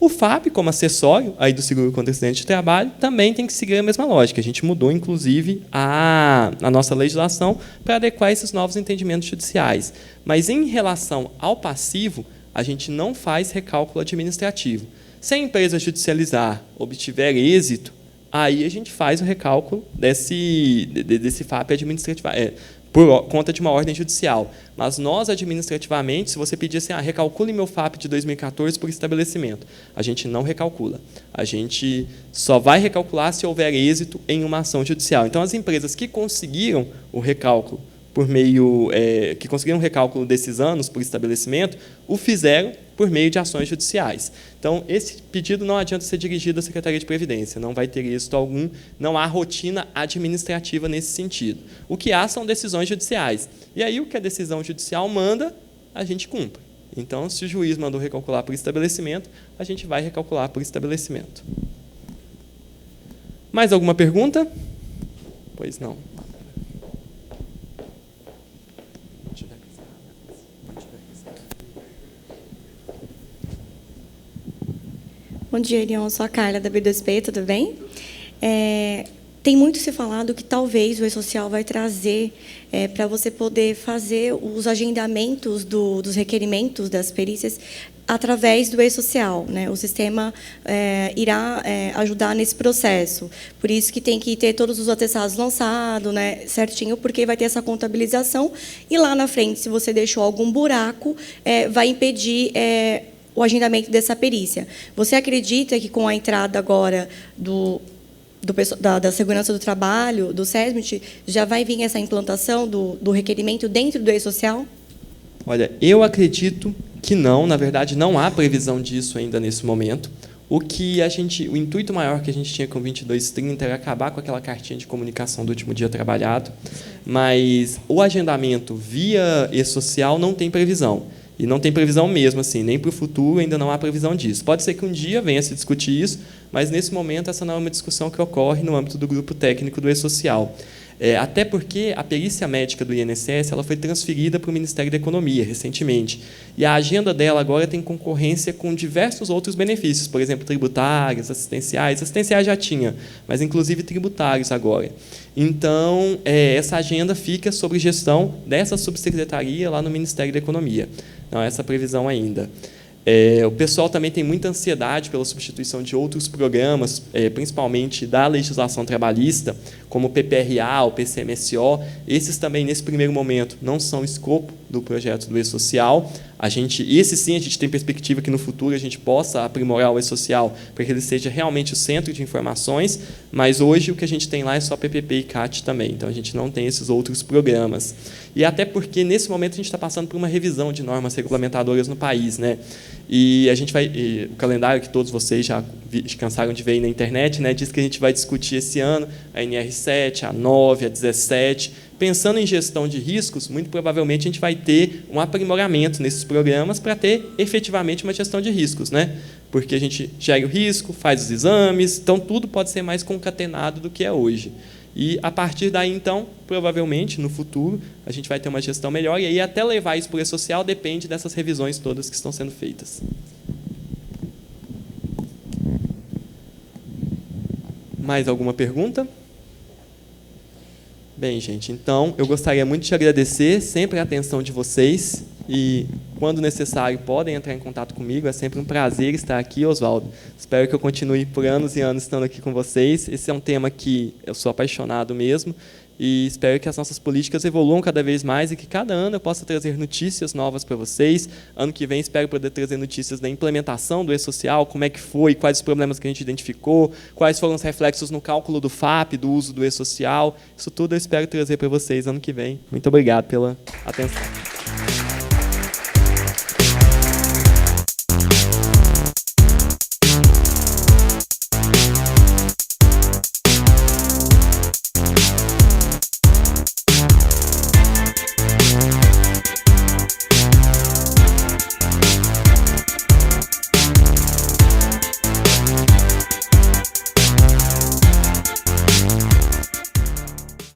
O FAP, como acessório aí do seguro contra acidente de trabalho, também tem que seguir a mesma lógica. A gente mudou, inclusive, a nossa legislação para adequar esses novos entendimentos judiciais. Mas, em relação ao passivo, a gente não faz recálculo administrativo. Se a empresa judicializar, obtiver êxito, aí a gente faz o recálculo desse FAP administrativo, por conta de uma ordem judicial. Mas nós, administrativamente, se você pedir assim, recalcule meu FAP de 2014 por estabelecimento, a gente não recalcula. A gente só vai recalcular se houver êxito em uma ação judicial. Então, as empresas que conseguiram o recálculo por meio, que conseguiram o recálculo desses anos por estabelecimento, o fizeram por meio de ações judiciais. Então, esse pedido não adianta ser dirigido à Secretaria de Previdência, não vai ter êxito algum, não há rotina administrativa nesse sentido. O que há são decisões judiciais. E aí, o que a decisão judicial manda, a gente cumpre. Então, se o juiz mandou recalcular por estabelecimento, a gente vai recalcular por estabelecimento. Mais alguma pergunta? Pois não. Bom dia, Elion. Eu sou a Carla, da B2P, tudo bem? Tem muito se falado que talvez o E-Social vai trazer para você poder fazer os agendamentos dos requerimentos das perícias através do E-Social, né? O sistema irá ajudar nesse processo. Por isso que tem que ter todos os atestados lançados, né, certinho, porque vai ter essa contabilização e lá na frente, se você deixou algum buraco, vai impedir o agendamento dessa perícia. Você acredita que com a entrada agora da Segurança do Trabalho, do SESMIT, já vai vir essa implantação do requerimento dentro do E-Social? Olha, eu acredito que não, na verdade não há previsão disso ainda nesse momento. O intuito maior que a gente tinha com o 2230 era acabar com aquela cartinha de comunicação do último dia trabalhado, mas o agendamento via E-Social não tem previsão. E não tem previsão mesmo, assim, nem para o futuro ainda não há previsão disso. Pode ser que um dia venha a se discutir isso, mas, nesse momento, essa não é uma discussão que ocorre no âmbito do grupo técnico do E-Social. Até porque a perícia médica do INSS ela foi transferida para o Ministério da Economia, recentemente. E a agenda dela agora tem concorrência com diversos outros benefícios, por exemplo, tributários, assistenciais. Assistenciais já tinha, mas, inclusive, tributários agora. Então, essa agenda fica sob gestão dessa subsecretaria lá no Ministério da Economia. Não há essa previsão ainda. O pessoal também tem muita ansiedade pela substituição de outros programas, principalmente da legislação trabalhista, como o PPRA, o PCMSO. Esses também, nesse primeiro momento, não são escopo do projeto do E-Social. Esse sim, a gente tem perspectiva que no futuro a gente possa aprimorar o E-Social para que ele seja realmente o centro de informações, mas hoje o que a gente tem lá é só PPP e CAT também, então a gente não tem esses outros programas. E até porque, nesse momento, a gente está passando por uma revisão de normas regulamentadoras no país, né? E a gente o calendário que todos vocês já cansaram de ver aí na internet, né, diz que a gente vai discutir esse ano a NR7, a 9, a 17. Pensando em gestão de riscos, muito provavelmente a gente vai ter um aprimoramento nesses programas para ter efetivamente uma gestão de riscos, né? Porque a gente gera o risco, faz os exames, então tudo pode ser mais concatenado do que é hoje. E, a partir daí, então, provavelmente, no futuro, a gente vai ter uma gestão melhor, e aí até levar isso para o E-Social depende dessas revisões todas que estão sendo feitas. Mais alguma pergunta? Bem, gente, então, eu gostaria muito de agradecer sempre a atenção de vocês e, quando necessário, podem entrar em contato comigo. É sempre um prazer estar aqui, Oswaldo. Espero que eu continue por anos e anos estando aqui com vocês. Esse é um tema que eu sou apaixonado mesmo e espero que as nossas políticas evoluam cada vez mais e que cada ano eu possa trazer notícias novas para vocês. Ano que vem espero poder trazer notícias da implementação do E-Social, como é que foi, quais os problemas que a gente identificou, quais foram os reflexos no cálculo do FAP, do uso do E-Social. Isso tudo eu espero trazer para vocês ano que vem. Muito obrigado pela atenção.